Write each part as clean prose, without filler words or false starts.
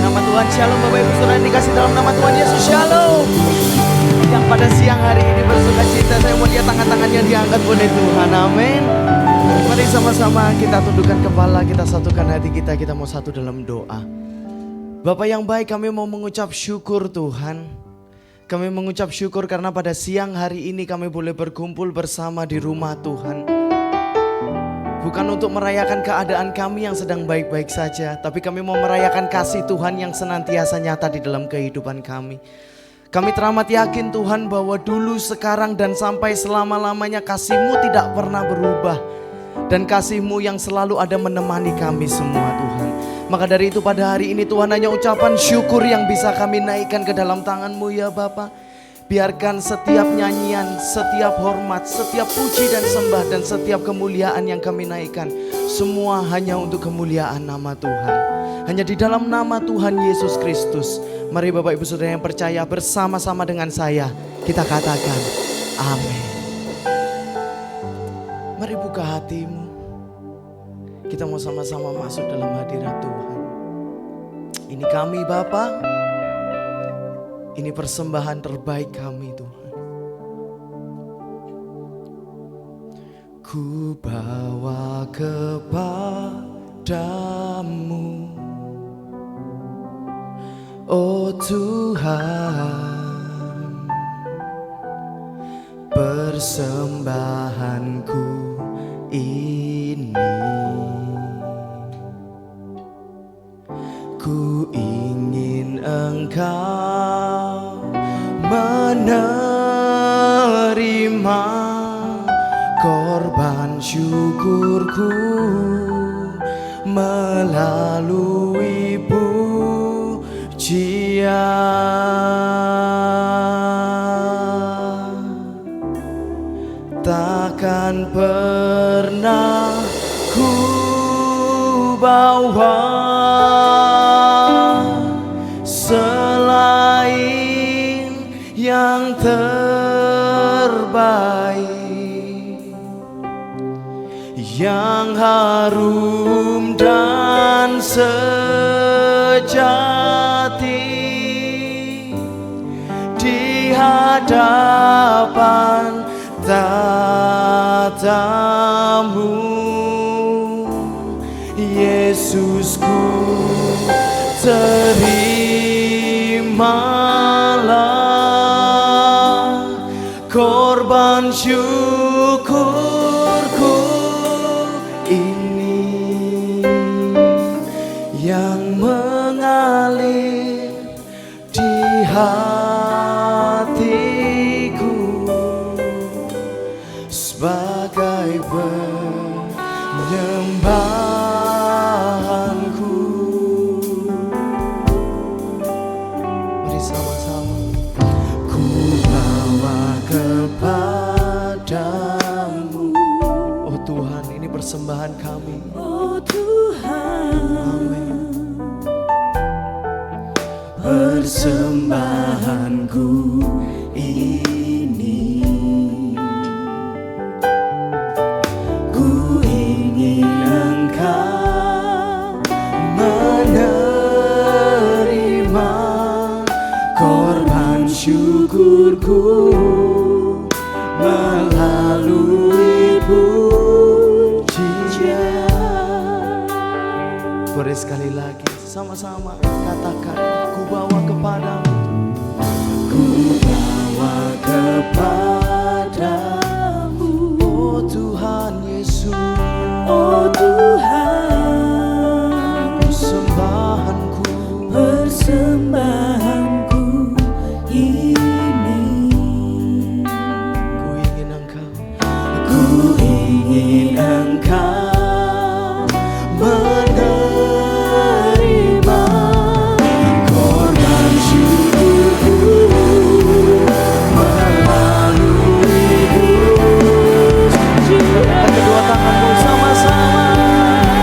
nama Tuhan. Shalom Bapak Ibu Saudara yang dikasih dalam nama Tuhan Yesus. Shalom. Yang pada siang hari ini bersuka cita, saya mau lihat tangan-tangannya diangkat oleh Tuhan. Amin. Mari sama-sama kita tundukkan kepala, kita satukan hati kita, kita mau satu dalam doa. Bapak yang baik, kami mau mengucap syukur Tuhan. Kami mengucap syukur karena pada siang hari ini kami boleh berkumpul bersama di rumah Tuhan. Bukan untuk merayakan keadaan kami yang sedang baik-baik saja, tapi kami mau merayakan kasih Tuhan yang senantiasa nyata di dalam kehidupan kami. Kami teramat yakin Tuhan bahwa dulu, sekarang, dan sampai selama-lamanya kasih-Mu tidak pernah berubah. Dan kasih-Mu yang selalu ada menemani kami semua Tuhan. Maka dari itu pada hari ini Tuhan, hanya ucapan syukur yang bisa kami naikkan ke dalam tangan-Mu ya Bapa. Biarkan setiap nyanyian, setiap hormat, setiap puji dan sembah, dan setiap kemuliaan yang kami naikkan, semua hanya untuk kemuliaan nama Tuhan. Hanya di dalam nama Tuhan Yesus Kristus. Mari Bapak Ibu Saudara yang percaya bersama-sama dengan saya, kita katakan amin. Mari buka hatimu. Kita mau sama-sama masuk dalam hadirat Tuhan. Ini kami Bapa. Ini persembahan terbaik kami Tuhan. Ku bawa kepadamu, oh Tuhan, persembahanku ini. Ku ingin Engkau menerima korban syukurku melalui pujian. Takkan pernah ku bawa selain yang terbaik, yang harum dan sejati di hadapan tatamu. Yesusku, terimalah korban syukurku ini, yang mengalir di hatiku sebagai penyembahanku. Mari sama-sama. Ku bawa kepadamu, oh Tuhan, ini persembahan kami, oh Tuhan. Amin. Persembahanku ini, ku ingin Engkau menerima korban syukurku melalui pujian. Boleh sekali lagi sama-sama katakan, ku bawa kepadamu, ku bawa kepadamu, oh Tuhan Yesus, oh Tuhan, persembahanku, persembahanku ini. Ku ingin Engkau, ku ingin Engkau menerima korban syukurku melalui pujian. Kedua tanganmu sama-sama.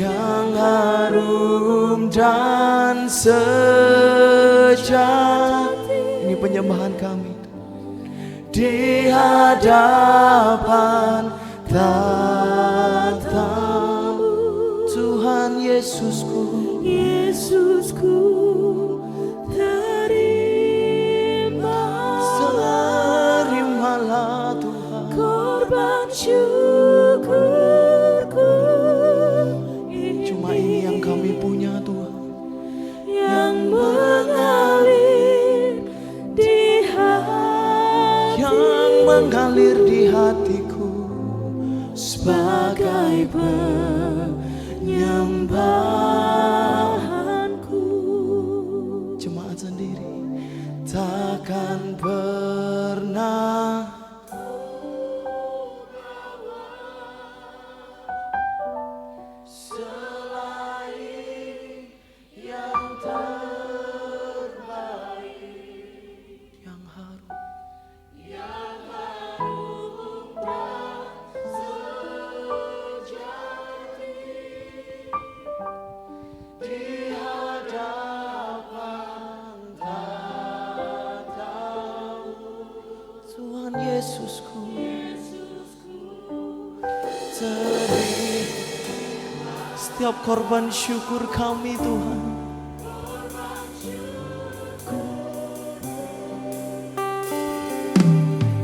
yang harum dan sejati. Ini penyembahan kami di hadapan tatamu, Tuhan Yesusku, Yesusku, terimalah Tuhan korban syukurku. Cuma ini yang kami punya Tuhan, yang mengalir di hati, yang mengalir di hatiku sebagai penyembahanku. Jemaat sendiri takkan pernah selain yang terbaik, yang harum dan sejati di hadapan tatamu, Tuhan Yesusku, terima setiap korban syukur kami Tuhan.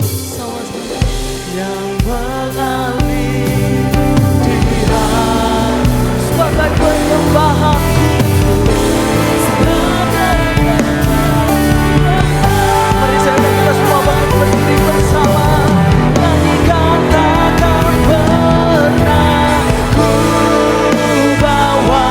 Sama-sama yang mengalir di hati sebagai penyembahanku. Mari saya dan kita semua bangun berdiri bersama, nyanyikan takkan pernah ku bawa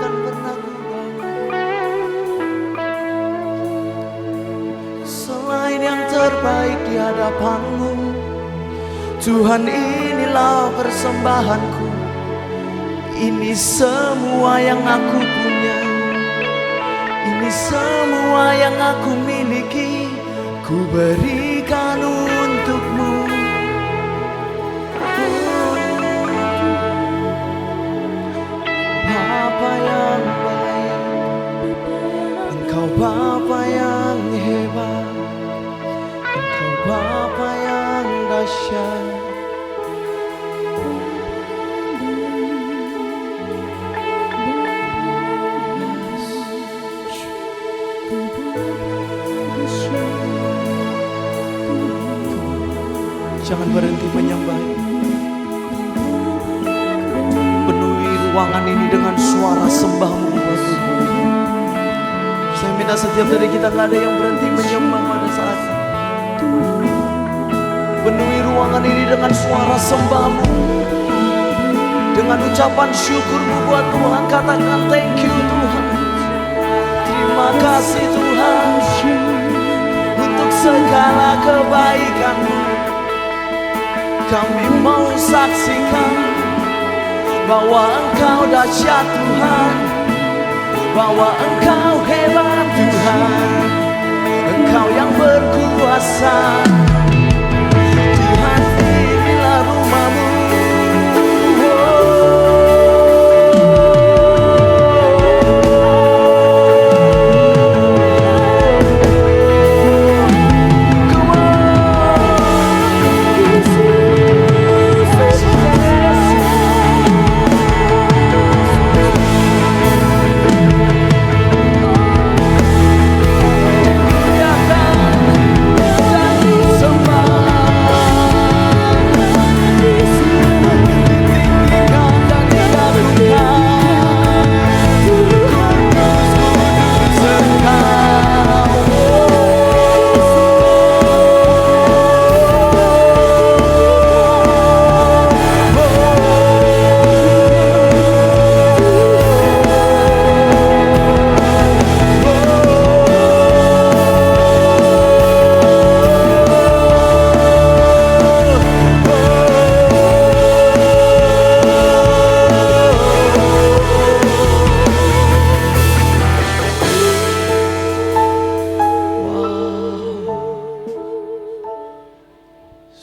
takkan pernah ku bawa. Selain yang terbaik di hadapanmu, Tuhan, inilah persembahanku. Ini semua yang aku punya, ini semua yang aku miliki, ku berikan untukmu. Bapa yang baik, Engkau Bapa yang hebat, Engkau Bapa yang dahsyat. Jangan berhenti menyembah. Penuhi ruangan ini dengan suara sembahmu buat Tuhan. Saya minta setiap dari kita gak ada yang berhenti menyembah pada saat ini. Penuhi ruangan ini dengan suara sembahmu, dengan ucapan syukurmu buat Tuhan. Katakan thank you Tuhan. Terima kasih Tuhan untuk segala kebaikan-Mu. Kami mau saksikan bahwa Engkau dahsyat Tuhan, bahwa Engkau hebat Tuhan, Engkau yang berkuasa. Tuhan, inilah rumah-Mu.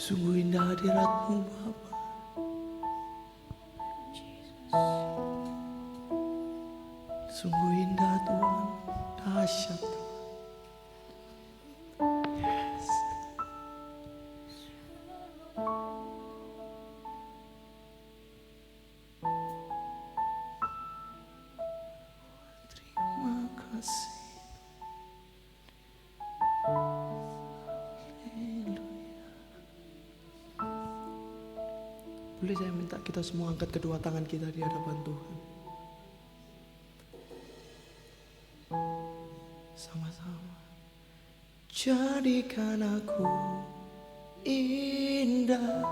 Sungguh indah hadirat-Mu Bapa. Sungguh indah Tuhan, dahsyat Tuhan. Yes. Terima kasih. Boleh saya minta kita semua angkat kedua tangan kita di hadapan Tuhan. Sama-sama. Jadikan aku indah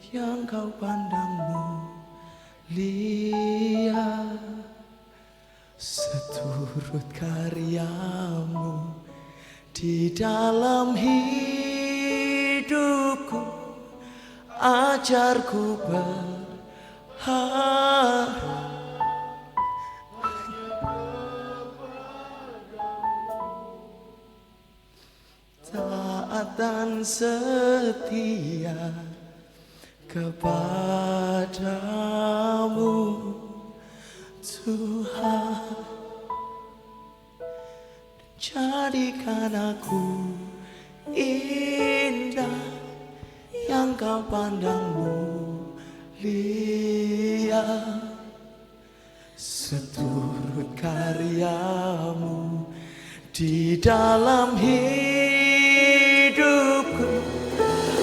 yang Kau pandang mulia, seturut karya-Mu di dalam hidupku. Ajarku berharap taat dan setia kepadamu Tuhan. Jadikan aku indah yang Kau pandang mulia, seturut karya-Mu di dalam hidupku.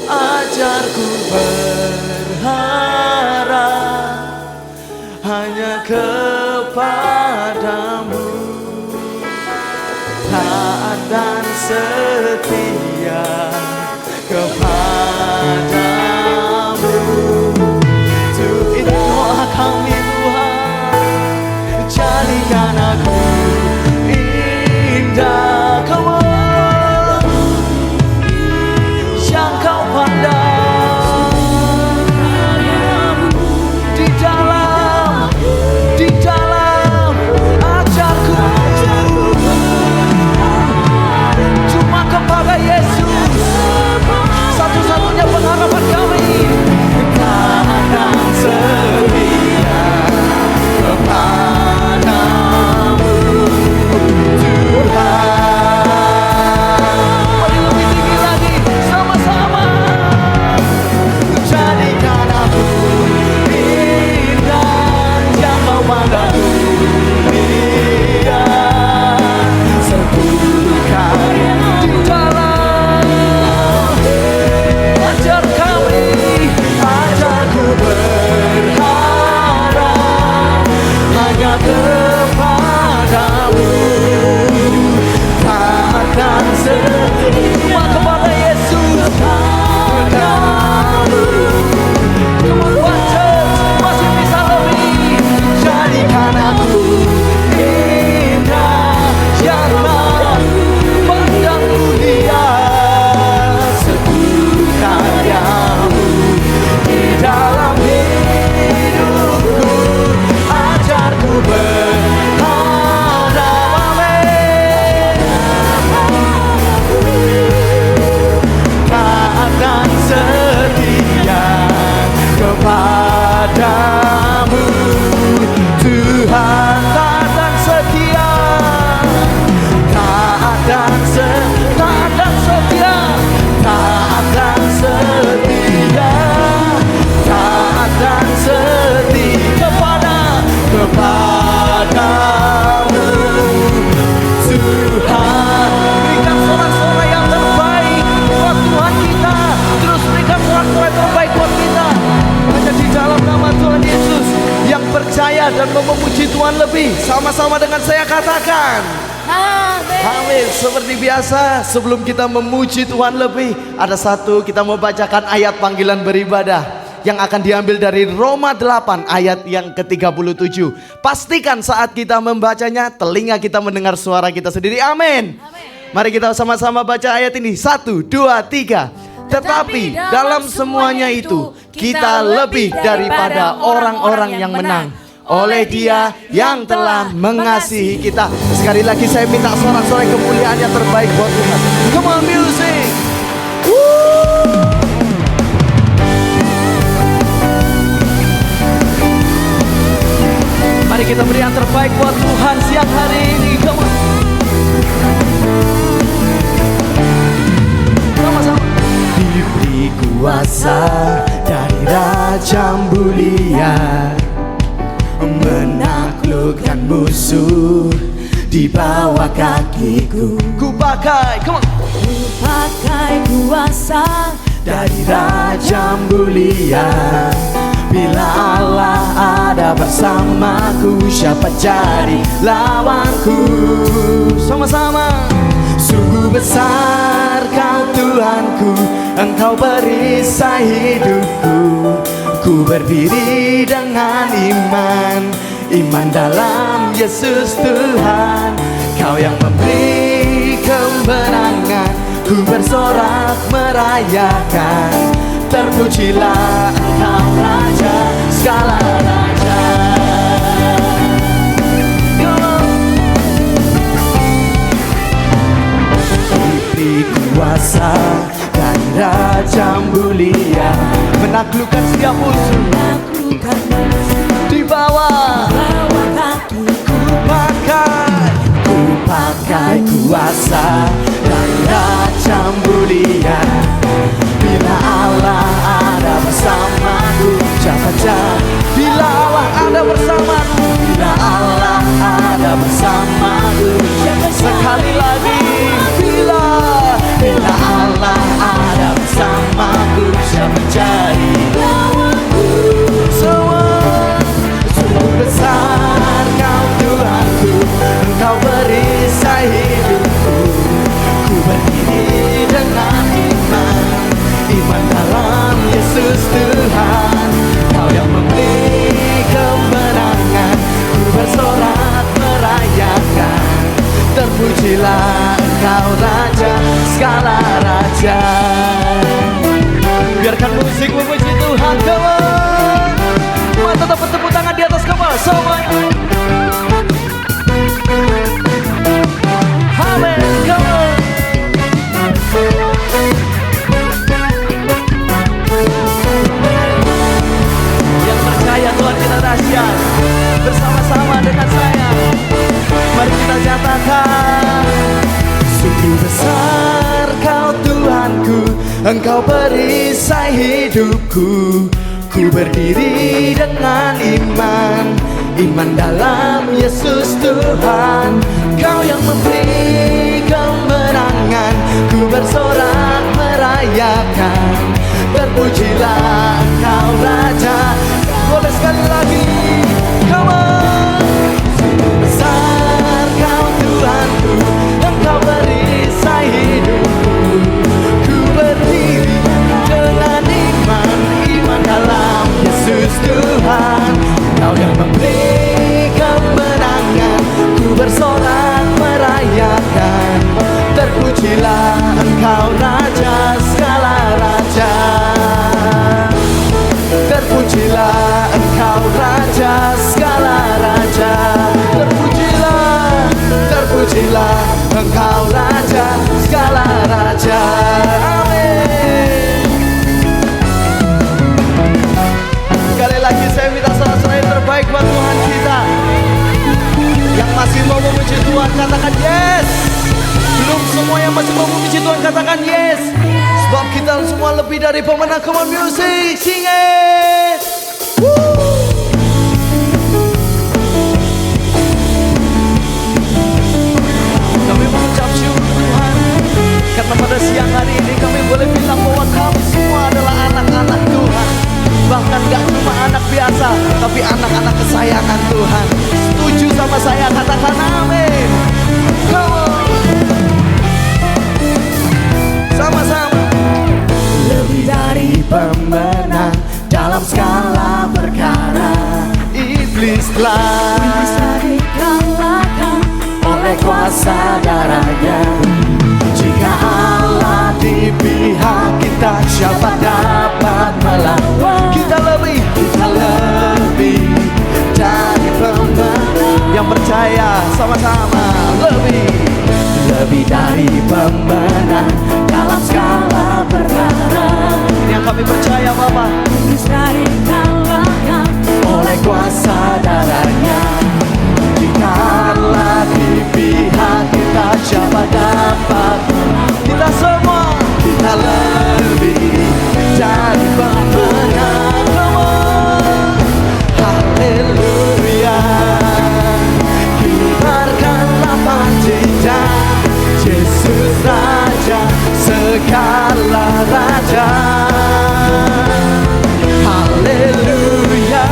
Ajarku berharap hanya kepadamu, taat dan setia kepadamu. Itu inilah kami Tuhan. mau memuji Tuhan lebih? Sama-sama dengan saya katakan Amin. amin. Seperti biasa, sebelum kita memuji Tuhan lebih, ada satu kita mau bacakan ayat panggilan beribadah yang akan diambil dari Roma 8 ayat yang ke-37. Pastikan saat kita membacanya, telinga kita mendengar suara kita sendiri. Amin. Mari kita sama-sama baca ayat ini. 1, 2, 3. Tetapi dalam semuanya itu kita lebih daripada orang-orang yang menang oleh Dia yang telah mengasihi kita. Sekali lagi saya minta sorak-sorai kemuliaan yang terbaik buat Tuhan. Come on music. Mari kita beri yang terbaik buat Tuhan siang hari ini. Come on. Sama-sama. Diberi kuasa dari Raja Mulia, menaklukkan musuh di bawah kakiku. Ku pakai, come on. Ku pakai kuasa Dari Raja Mulia, bila Allah ada bersamaku, siapa jadi lawanku? Sama-sama. Sungguh besar Kau Tuhanku, Engkau perisai hidupku. Ku berdiri dengan iman dalam Yesus Tuhan. Kau yang memberi kemenangan, ku bersorak merayakan. Terpujilah Engkau Raja segala raja. Diberi kuasa dan Raja Mulia, menaklukkan setiap musuh, menaklukkan musuh di bawah kaki. Ku pakai kuasa dan Raja Mulia, bila Allah ada bersamaku, siapa bila Allah ada bersamaku, bila Allah ada bersamaku. Sekali lagi, bila Allah ada bersamaku, siapa jadi lawanku? Sungguh besar Kau Tuhanku, Engkau perisai hidupku. Ku berdiri dengan iman dalam Yesus Tuhan. Kau yang memberi kemenangan, ku bersorak merayakan. Terpujilah Engkau Raja segala raja. Biarkan musik memuji Tuhan. Come on. Mantap, dapat tepuk tangan di atas kepala semuanya. Amin. Come on. Yang percaya Tuhan kita dahsyat, bersama-sama dengan saya, mari kita nyatakan. Sungguh besar Kau Tuhanku, Engkau perisai hidupku. Ku berdiri dengan iman dalam Yesus Tuhan. Kau yang memberi kemenangan, ku bersorak merayakan. Terpujilah Engkau Raja. Boleh sekali lagi. Come on. Sungguh besar Kau Tuhanku, Engkau perisai hidupku. Ku berdiri dengan iman dalam Yesus Tuhan. Kau yang memberi kemenangan, ku bersorak merayakan. Terpujilah Engkau Raja segala raja. Terpujilah Engkau Raja segala raja. Terpujilah Engkau Raja segala raja. Amin. Sekali lagi saya minta sorak-sorai terbaik buat Tuhan kita. Yang masih mau memuji Tuhan katakan yes. Belum semua yang masih mau memuji Tuhan katakan yes. Sebab kita semua lebih dari pemenang. Come on music, sing it. Kami mengucap syukur Tuhan, karena pada siang hari ini kami boleh bilang bahwa kami semua adalah anak-anak Tuhan. Bahkan gak cuma anak biasa, tapi anak-anak kesayangan Tuhan. Iblislah dikalahkan oleh kuasa darahnya. jika Allah di pihak kita, siapa dapat melawan? Kita lebih dari pemenang. Yang percaya sama-sama lebih dari pemenang dalam segala perkara. Yang kami percaya Bapak, Iblislah dikalahkan oleh kuasa darahnya. Jika Allah di pihak kita, siapa dapat? Kita semua, kita lebih dari pemenang. Come on, haleluya. Kibarkanlah panjinya, Yesus Raja segala raja. Haleluya,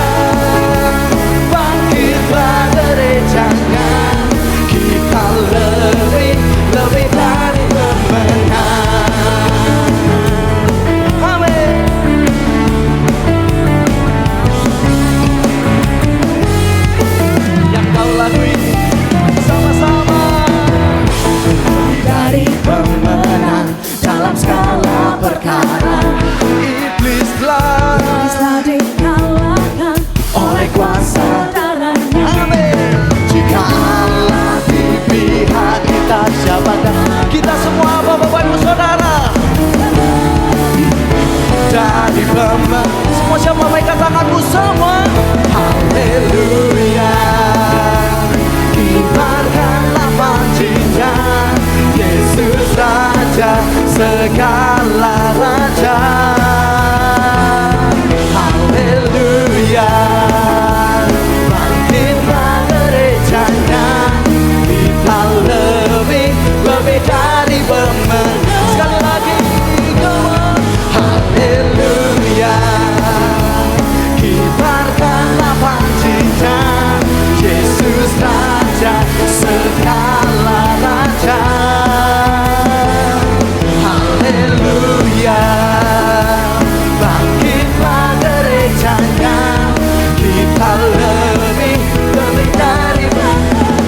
bangkitlah gerejanya, kita lebih dari pemenang. Amin. Yang kau lakuin sama-sama, dari pemenang dalam segala perkara. Iblislah dikalahkan oleh kuasa darahnya. Amin. Jika Allah di pihak kita, siapa dapat? Kita semua Bapak Ibu Saudara dari pemenang. Semua siapa baikkan tanganmu semua. Haleluya. Kibarkanlah panjinya, Yesus Raja segala raja. Haleluya, bangkitlah gerejanya, kita lebih dari pemenang. Sekali lagi, come on. Haleluya, kibarkanlah panjinya, Yesus Raja segala raja. Haleluya, bangkitlah gerejanya, kita lebih dari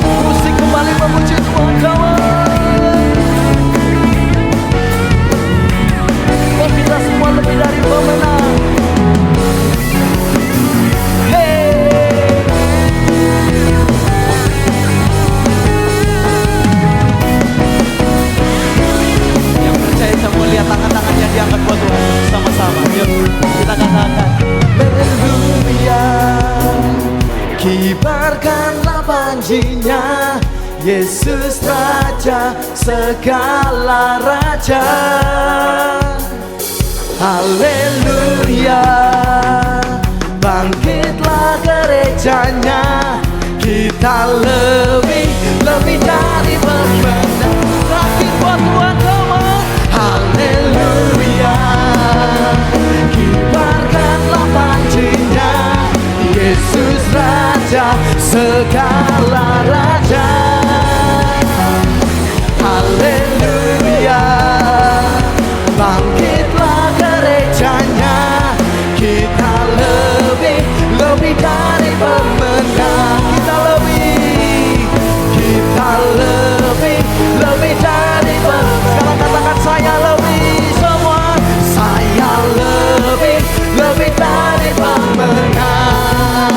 musik kembali memuji Tuhan. Oh, kita semua lebih dari pemenang. Hey. Yang percaya bisa mau lihat tangan-tangannya diangkat buat Tuhan sama-sama. Yuk kita katakan haleluya. Kibarkanlah panjinya, Yesus Raja segala raja. Haleluya, bangkitlah gerejanya, kita lebih dari pemenang. Bangkit buat Tuhan, come on. Haleluya, kibarkanlah panjinya, Yesus Raja segala raja. Haleluya, bangkitlah gerejanya, kita lebih dari pemenang. Kita lebih dari pemenang. Sekarang katakan saya lebih, semua saya lebih dari pemenang.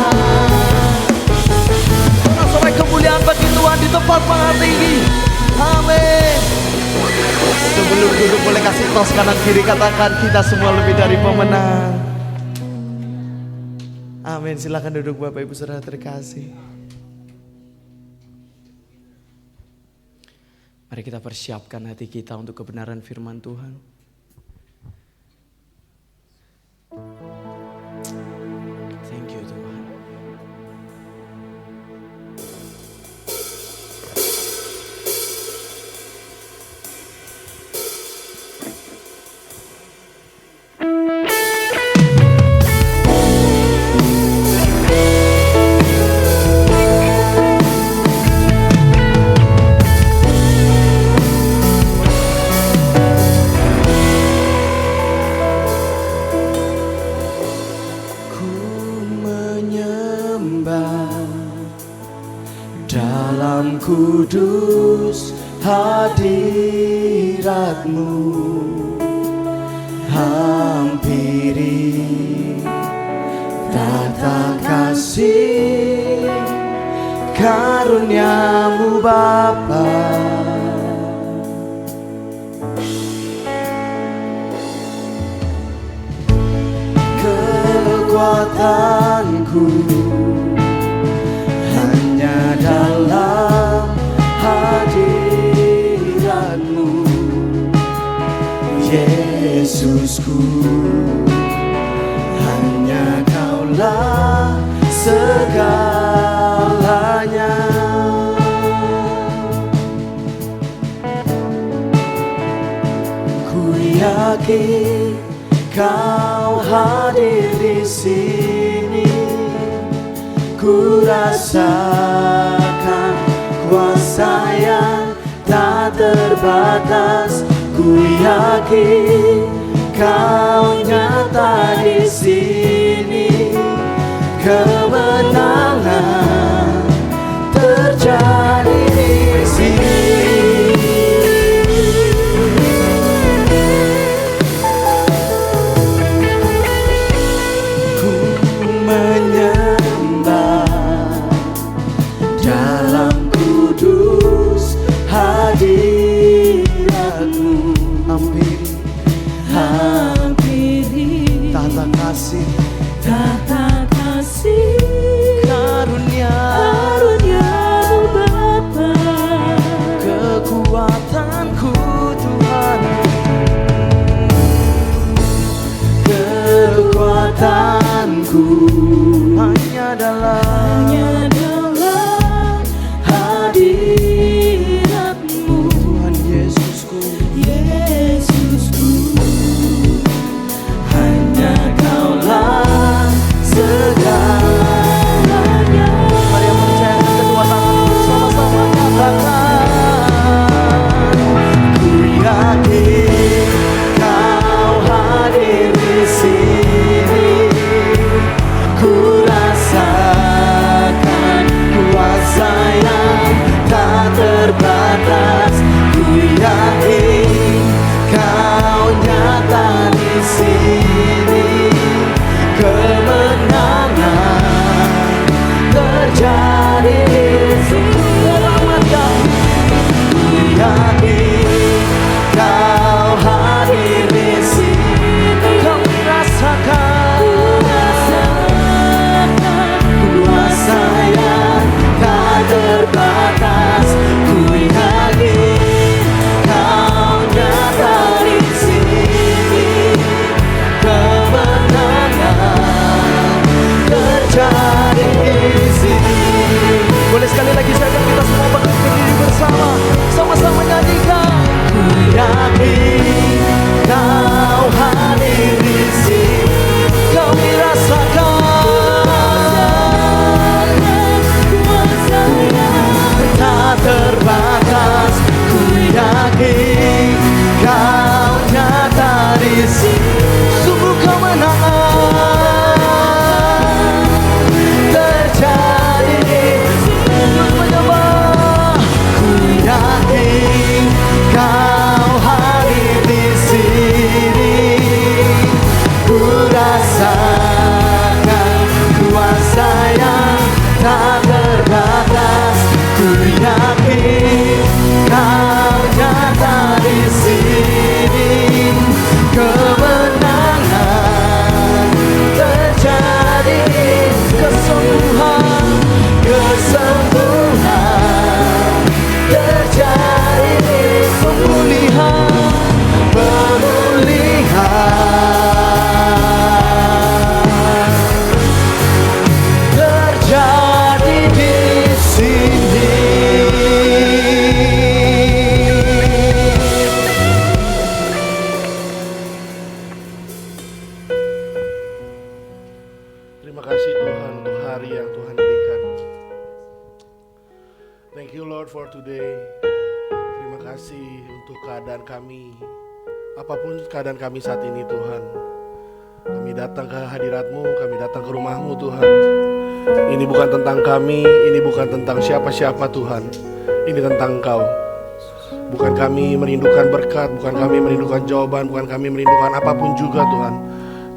Sorak kemuliaan bagi Tuhan di tempat yang tinggi. Amin. Sebelum duduk boleh kasih tos kanan kiri, katakan kita semua lebih dari pemenang. Amin. Silakan duduk Bapak Ibu Saudara terkasih. Mari kita persiapkan hati kita untuk kebenaran firman Tuhan. Thank you Tuhan. dalam kudus hadirat-Mu, hampiri tata kasih karunia-Mu Bapa. Kekuatanku hanya dalam hadirat-Mu, Yesusku. Hanya Kaulah segalanya. Ku yakin Kau hadir di sini, ku rasakan kuasa yang tak terbatas. Ku yakin Kau nyata di sini, kemenangan terjadi di sini. Tata kasih karunia-Mu Bapa. Kekuatanku Tuhan, kekuatanku hanya dalam hadirat-Mu, Tuhan Yesusku. Hanya Kaulah segalanya. Mari yang percaya kedua tangan sama-sama nyatakan. Ku yakin Kau hadir di sini, ku rasakan kuasa yang tak terbatas. Ku yakin Kau nyata di sini, kemenangan terjadi di sini. Ku yakin Kau hadir di sini, Kau rasakan kuasa yang tak terbatas. Ku yakin Kau nyata di sini, kemenangan terjadi di sini. Boleh sekali lagi saya dan kita semua berdiri bersama, sama-sama nyanyikan. Ku yakin Kau hadir di sini, kami rasakan kuasa yang tak terbatas. Ku yakin Kau nyata di sini, sungguh kemenangan terjadi di sini. Menyembah. Ku yakin Kau hadir di sini, ku rasakan kuasa yang tak terbatas. Ku yakin Kau nyata di sini, kemenangan terjadi. Kesembuhan, kesembuhan terjadi. Pemulihan, pemulihan terjadi di sini. Terima kasih Tuhan untuk hari yang Tuhan berikan. Thank you Lord for today. Terima kasih untuk keadaan kami, apapun keadaan kami saat ini Tuhan. Kami datang ke hadirat-Mu, kami datang ke rumah-Mu Tuhan. Ini bukan tentang kami, ini bukan tentang siapa-siapa Tuhan. Ini tentang Engkau. Bukan kami merindukan berkat, bukan kami merindukan jawaban, bukan kami merindukan apapun juga Tuhan.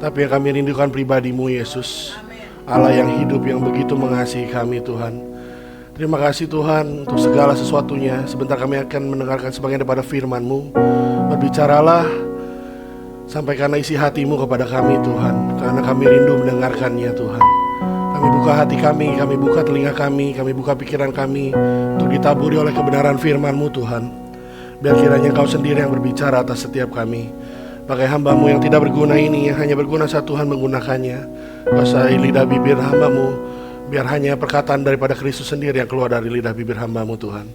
Tapi yang kami rindukan pribadi-Mu Yesus. Allah yang hidup, yang begitu mengasihi kami Tuhan. Terima kasih Tuhan untuk segala sesuatunya. Sebentar kami akan mendengarkan sebagian daripada firman-Mu. Berbicaralah, sampaikanlah isi hati-Mu kepada kami Tuhan. Karena kami rindu mendengarkannya Tuhan. Kami buka hati kami buka telinga kami buka pikiran kami untuk ditaburi oleh kebenaran firman-Mu Tuhan. Biar kiranya Engkau sendiri yang berbicara atas setiap kami. Pakai hamba-Mu yang tidak berguna ini, yang hanya berguna saat Tuhan menggunakannya. Basahi lidah bibir hamba-Mu, biar hanya perkataan daripada Kristus sendiri yang keluar dari lidah bibir hamba-Mu Tuhan.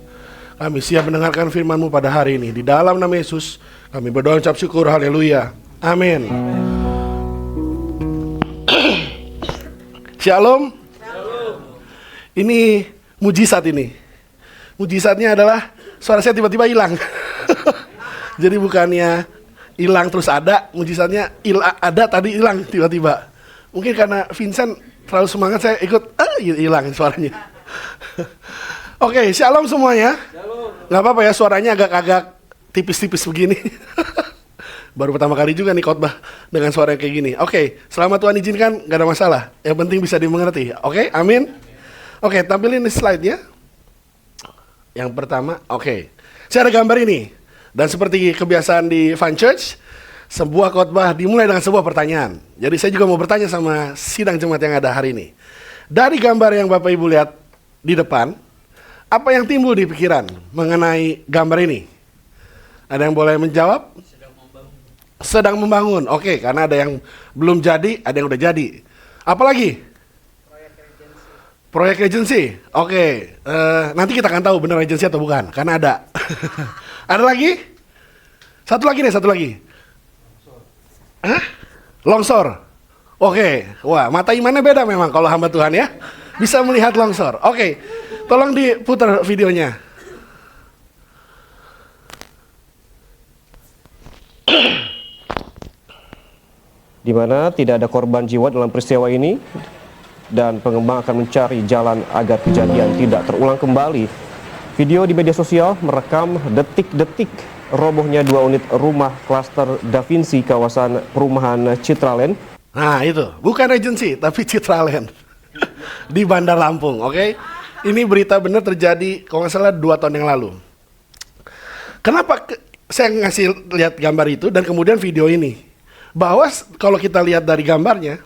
Kami siap mendengarkan firman-Mu pada hari ini. Di dalam nama Yesus kami berdoa ucap syukur, haleluya, amin. Shalom. Ini mujizat ini. Mujizatnya adalah suara saya tiba-tiba hilang. Jadi bukannya hilang terus ada, mujizatnya ada tadi hilang tiba-tiba. Mungkin karena Vincent terlalu semangat, saya ikut hilang suaranya. Oke, shalom semuanya. Gak apa-apa ya suaranya agak-agak tipis-tipis begini. Baru pertama kali juga nih khotbah dengan suara yang kayak gini. Oke, selama Tuhan izinkan gak ada masalah. Yang penting bisa dimengerti. Oke, amin. Oke, tampilin slide-nya. Yang pertama, oke. Saya ada gambar ini. Dan seperti kebiasaan di Fun Church, sebuah khotbah dimulai dengan sebuah pertanyaan. Jadi saya juga mau bertanya sama sidang jemaat yang ada hari ini. Dari gambar yang Bapak Ibu lihat di depan, apa yang timbul di pikiran mengenai gambar ini? Ada yang boleh menjawab? Sedang membangun. Oke, karena ada yang belum jadi, ada yang udah jadi. Apalagi? Proyek regency. Oke, nanti kita akan tahu benar regency atau bukan, karena ada. Ada lagi? Satu lagi. Hah? Longsor. Oke, wah mata imannya beda memang kalau hamba Tuhan ya. Bisa melihat longsor. Oke, tolong diputar videonya. Di mana tidak ada korban jiwa dalam peristiwa ini dan pengembang akan mencari jalan agar kejadian tidak terulang kembali. Video di media sosial merekam detik-detik robohnya 2 unit rumah klaster Da Vinci kawasan perumahan Citraland. Nah itu, bukan regency tapi Citraland di Bandar Lampung, oke? Ini berita benar terjadi kalau nggak salah 2 tahun yang lalu. Kenapa saya ngasih lihat gambar itu dan kemudian video ini? Bahwa kalau kita lihat dari gambarnya,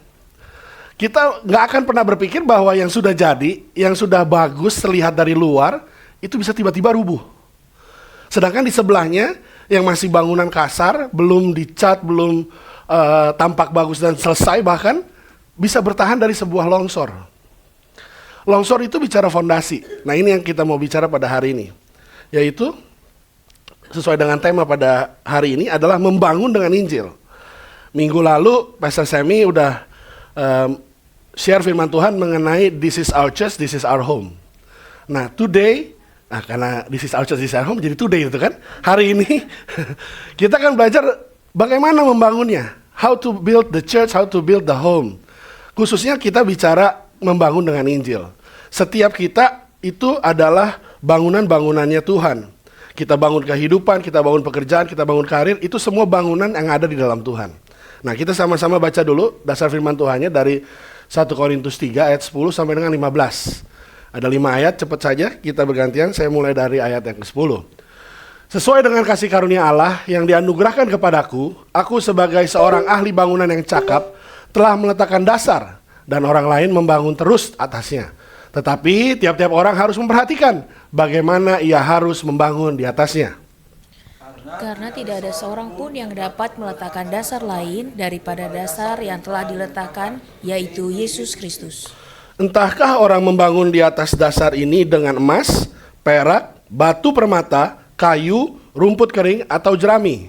kita nggak akan pernah berpikir bahwa yang sudah jadi, yang sudah bagus terlihat dari luar, itu bisa tiba-tiba rubuh. Sedangkan di sebelahnya, yang masih bangunan kasar, belum dicat, belum tampak bagus dan selesai, bahkan bisa bertahan dari sebuah longsor. Longsor itu bicara fondasi. Nah ini yang kita mau bicara pada hari ini. Yaitu, sesuai dengan tema pada hari ini adalah membangun dengan Injil. Minggu lalu Pastor Sammy udah share firman Tuhan mengenai this is our church, this is our home. Nah today, karena this is our church, this is our home jadi today itu kan. Hari ini kita akan belajar bagaimana membangunnya. How to build the church, how to build the home. Khususnya kita bicara membangun dengan Injil. Setiap kita itu adalah bangunan-bangunannya Tuhan. Kita bangun kehidupan, kita bangun pekerjaan, kita bangun karir, itu semua bangunan yang ada di dalam Tuhan. Nah kita sama-sama baca dulu dasar firman Tuhannya dari 1 Korintus 3 ayat 10 sampai dengan 15. Ada 5 ayat, cepat saja kita bergantian, saya mulai dari ayat yang ke-10. Sesuai dengan kasih karunia Allah yang dianugerahkan kepadaku, aku sebagai seorang ahli bangunan yang cakap telah meletakkan dasar dan orang lain membangun terus atasnya. Tetapi tiap-tiap orang harus memperhatikan bagaimana ia harus membangun di atasnya. Karena tidak ada seorang pun yang dapat meletakkan dasar lain daripada dasar yang telah diletakkan, yaitu Yesus Kristus. Entahkah orang membangun di atas dasar ini dengan emas, perak, batu permata, kayu, rumput kering, atau jerami?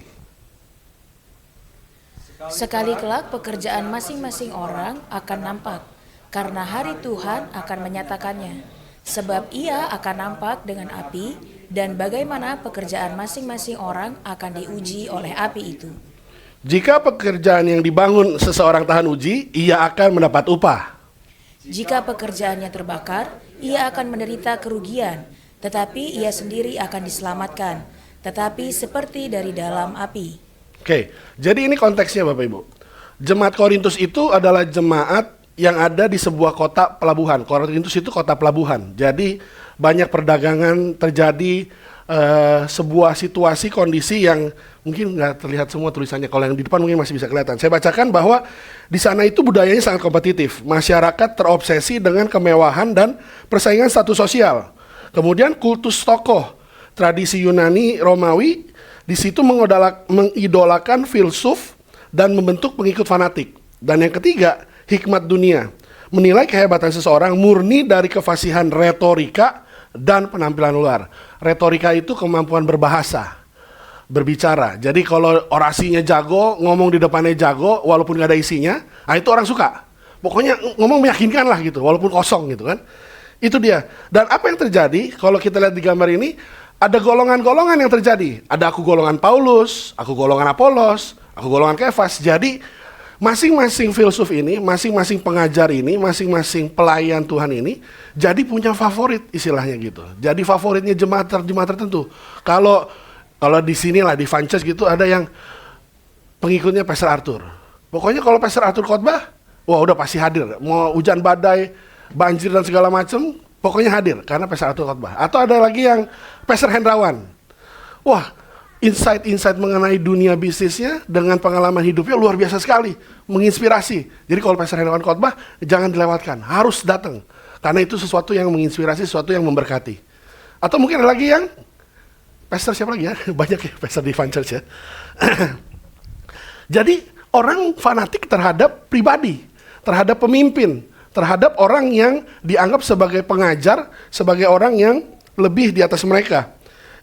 Sekali kelak pekerjaan masing-masing orang akan nampak, karena hari Tuhan akan menyatakannya. Sebab ia akan nampak dengan api, dan bagaimana pekerjaan masing-masing orang akan diuji oleh api itu. Jika pekerjaan yang dibangun seseorang tahan uji, ia akan mendapat upah. Jika pekerjaannya terbakar, ia akan menderita kerugian, tetapi ia sendiri akan diselamatkan, tetapi seperti dari dalam api. Oke, jadi ini konteksnya Bapak Ibu. Jemaat Korintus itu adalah jemaat yang ada di sebuah kota pelabuhan. Korintus itu kota pelabuhan. Jadi banyak perdagangan terjadi, sebuah situasi kondisi yang mungkin nggak terlihat semua tulisannya. Kalau yang di depan mungkin masih bisa kelihatan. Saya bacakan bahwa di sana itu budayanya sangat kompetitif. Masyarakat terobsesi dengan kemewahan dan persaingan status sosial. Kemudian kultus tokoh, tradisi Yunani, Romawi, di situ mengidolakan filsuf dan membentuk pengikut fanatik. Dan yang ketiga, hikmat dunia. Menilai kehebatan seseorang murni dari kefasihan retorika dan penampilan luar. Retorika itu kemampuan berbahasa, berbicara. Jadi kalau orasinya jago, ngomong di depannya jago, walaupun nggak ada isinya, itu orang suka. Pokoknya ngomong meyakinkan lah gitu, walaupun kosong gitu kan. Itu dia. Dan apa yang terjadi, kalau kita lihat di gambar ini, ada golongan-golongan yang terjadi. Ada aku golongan Paulus, aku golongan Apolos, aku golongan Kefas. Jadi masing-masing filsuf ini, masing-masing pengajar ini, masing-masing pelayan Tuhan ini, jadi punya favorit istilahnya gitu. Jadi favoritnya jemaat tertentu. Kalau di sini lah di Vances gitu ada yang pengikutnya Pastor Arthur. Pokoknya kalau Pastor Arthur khotbah, wah udah pasti hadir. Mau hujan badai, banjir dan segala macam, pokoknya hadir karena Pastor Arthur khotbah. Atau ada lagi yang Pastor Hendrawan. Wah, insight-insight mengenai dunia bisnisnya dengan pengalaman hidupnya luar biasa sekali, menginspirasi. Jadi kalau Pastor Hendrawan khotbah, jangan dilewatkan, harus datang. Karena itu sesuatu yang menginspirasi, sesuatu yang memberkati. Atau mungkin ada lagi yang, Pastor siapa lagi ya? Banyak ya Pastor di Vances ya. Jadi orang fanatik terhadap pribadi, terhadap pemimpin, terhadap orang yang dianggap sebagai pengajar, sebagai orang yang lebih di atas mereka.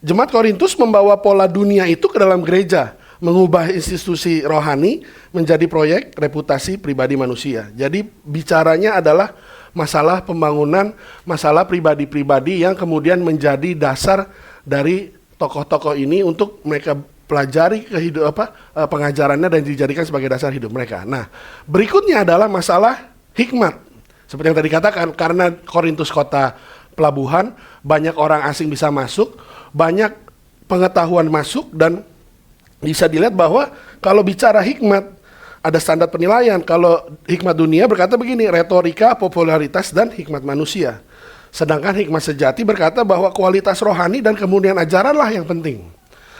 Jemaat Korintus membawa pola dunia itu ke dalam gereja, mengubah institusi rohani menjadi proyek reputasi pribadi manusia. Jadi bicaranya adalah masalah pembangunan, masalah pribadi-pribadi yang kemudian menjadi dasar dari tokoh-tokoh ini untuk mereka pelajari pengajarannya dan dijadikan sebagai dasar hidup mereka. Nah, berikutnya adalah masalah hikmat. Seperti yang tadi katakan, karena Korintus kota pelabuhan, banyak orang asing bisa masuk, banyak pengetahuan masuk, dan bisa dilihat bahwa kalau bicara hikmat, ada standar penilaian. Kalau hikmat dunia berkata begini, retorika, popularitas, dan hikmat manusia. Sedangkan hikmat sejati berkata bahwa kualitas rohani dan kemudian ajaranlah yang penting.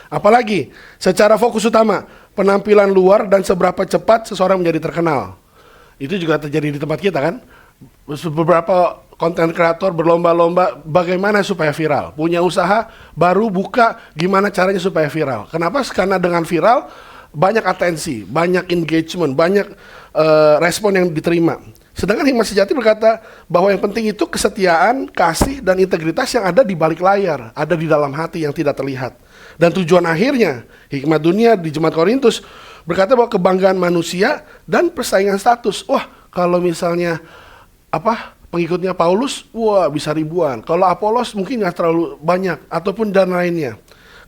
Apalagi, secara fokus utama, penampilan luar dan seberapa cepat seseorang menjadi terkenal. Itu juga terjadi di tempat kita kan. Beberapa konten kreator berlomba-lomba bagaimana supaya viral. Punya usaha baru buka, gimana caranya supaya viral. Kenapa? Karena dengan viral banyak atensi, banyak engagement, banyak respon yang diterima. Sedangkan hikmat sejati berkata bahwa yang penting itu kesetiaan, kasih, dan integritas yang ada di balik layar, ada di dalam hati yang tidak terlihat. Dan tujuan akhirnya, hikmat dunia di Jemaat Korintus berkata bahwa kebanggaan manusia dan persaingan status. Wah, kalau misalnya pengikutnya Paulus, wah bisa ribuan. Kalau Apolos mungkin nggak terlalu banyak, ataupun dan lainnya.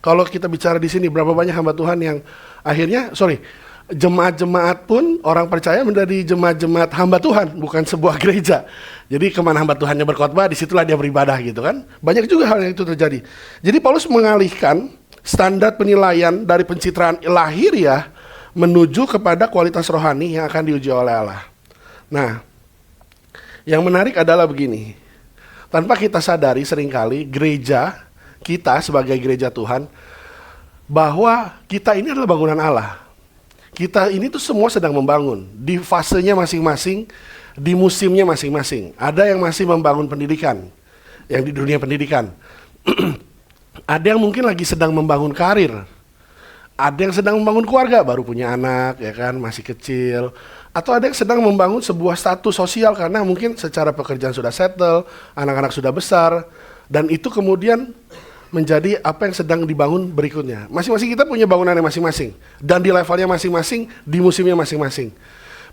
Kalau kita bicara di sini, berapa banyak hamba Tuhan yang akhirnya, jemaat-jemaat pun orang percaya menjadi jemaat-jemaat hamba Tuhan, bukan sebuah gereja. Jadi kemana hamba Tuhannya berkhotbah, disitulah dia beribadah gitu kan. Banyak juga hal yang itu terjadi. Jadi Paulus mengalihkan standar penilaian dari pencitraan lahiriah menuju kepada kualitas rohani yang akan diuji oleh Allah. Nah, yang menarik adalah begini. Tanpa kita sadari seringkali gereja kita sebagai gereja Tuhan, bahwa kita ini adalah bangunan Allah. Kita ini tuh semua sedang membangun di fasenya masing-masing, di musimnya masing-masing. Ada yang masih membangun pendidikan, yang di dunia pendidikan. Ada yang mungkin lagi sedang membangun karir. Ada yang sedang membangun keluarga, baru punya anak, ya kan, masih kecil. Atau ada yang sedang membangun sebuah status sosial karena mungkin secara pekerjaan sudah settle, anak-anak sudah besar, dan itu kemudian menjadi apa yang sedang dibangun berikutnya. Masing-masing kita punya bangunannya masing-masing, dan di levelnya masing-masing, di musimnya masing-masing.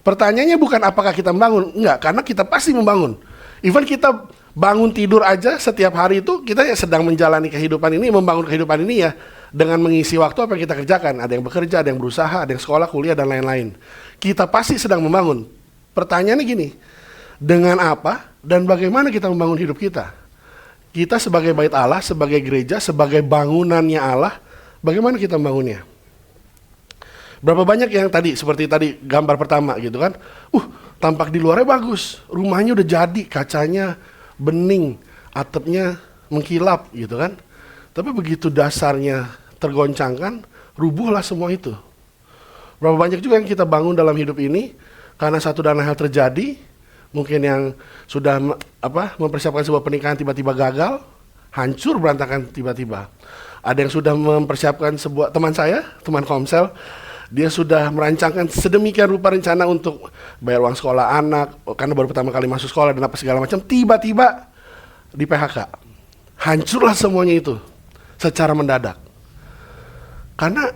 Pertanyaannya bukan apakah kita membangun, enggak, karena kita pasti membangun. Even kita bangun tidur aja setiap hari itu, kita ya sedang menjalani kehidupan ini, membangun kehidupan ini ya, dengan mengisi waktu apa yang kita kerjakan. Ada yang bekerja, ada yang berusaha, ada yang sekolah, kuliah, dan lain-lain. Kita pasti sedang membangun. Pertanyaannya gini, dengan apa dan bagaimana kita membangun hidup kita? Kita sebagai bait Allah, sebagai gereja, sebagai bangunannya Allah, bagaimana kita membangunnya? Berapa banyak yang tadi, seperti tadi gambar pertama gitu kan, tampak di luarnya bagus, rumahnya udah jadi, kacanya bening, atapnya mengkilap gitu kan. Tapi begitu dasarnya tergoncangkan, rubuhlah semua itu. Berapa banyak juga yang kita bangun dalam hidup ini, karena satu dan lain hal terjadi, mungkin yang sudah mempersiapkan sebuah pernikahan tiba-tiba gagal, hancur berantakan tiba-tiba. Ada yang sudah mempersiapkan sebuah, teman saya, teman Komsel, dia sudah merancangkan sedemikian rupa rencana untuk bayar uang sekolah anak, karena baru pertama kali masuk sekolah dan apa segala macam, tiba-tiba di PHK. Hancurlah semuanya itu secara mendadak. Karena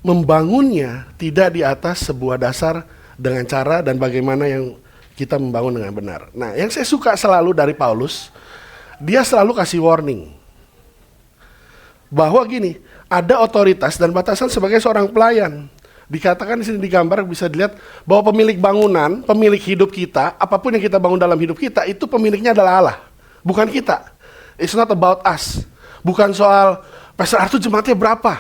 membangunnya tidak di atas sebuah dasar dengan cara dan bagaimana yang kita membangun dengan benar. Nah, yang saya suka selalu dari Paulus, dia selalu kasih warning. Bahwa gini, ada otoritas dan batasan sebagai seorang pelayan. Dikatakan di sini di gambar bisa dilihat bahwa pemilik bangunan, pemilik hidup kita, apapun yang kita bangun dalam hidup kita, itu pemiliknya adalah Allah, bukan kita. It's not about us. Bukan soal Pastor Arthur jemaatnya berapa,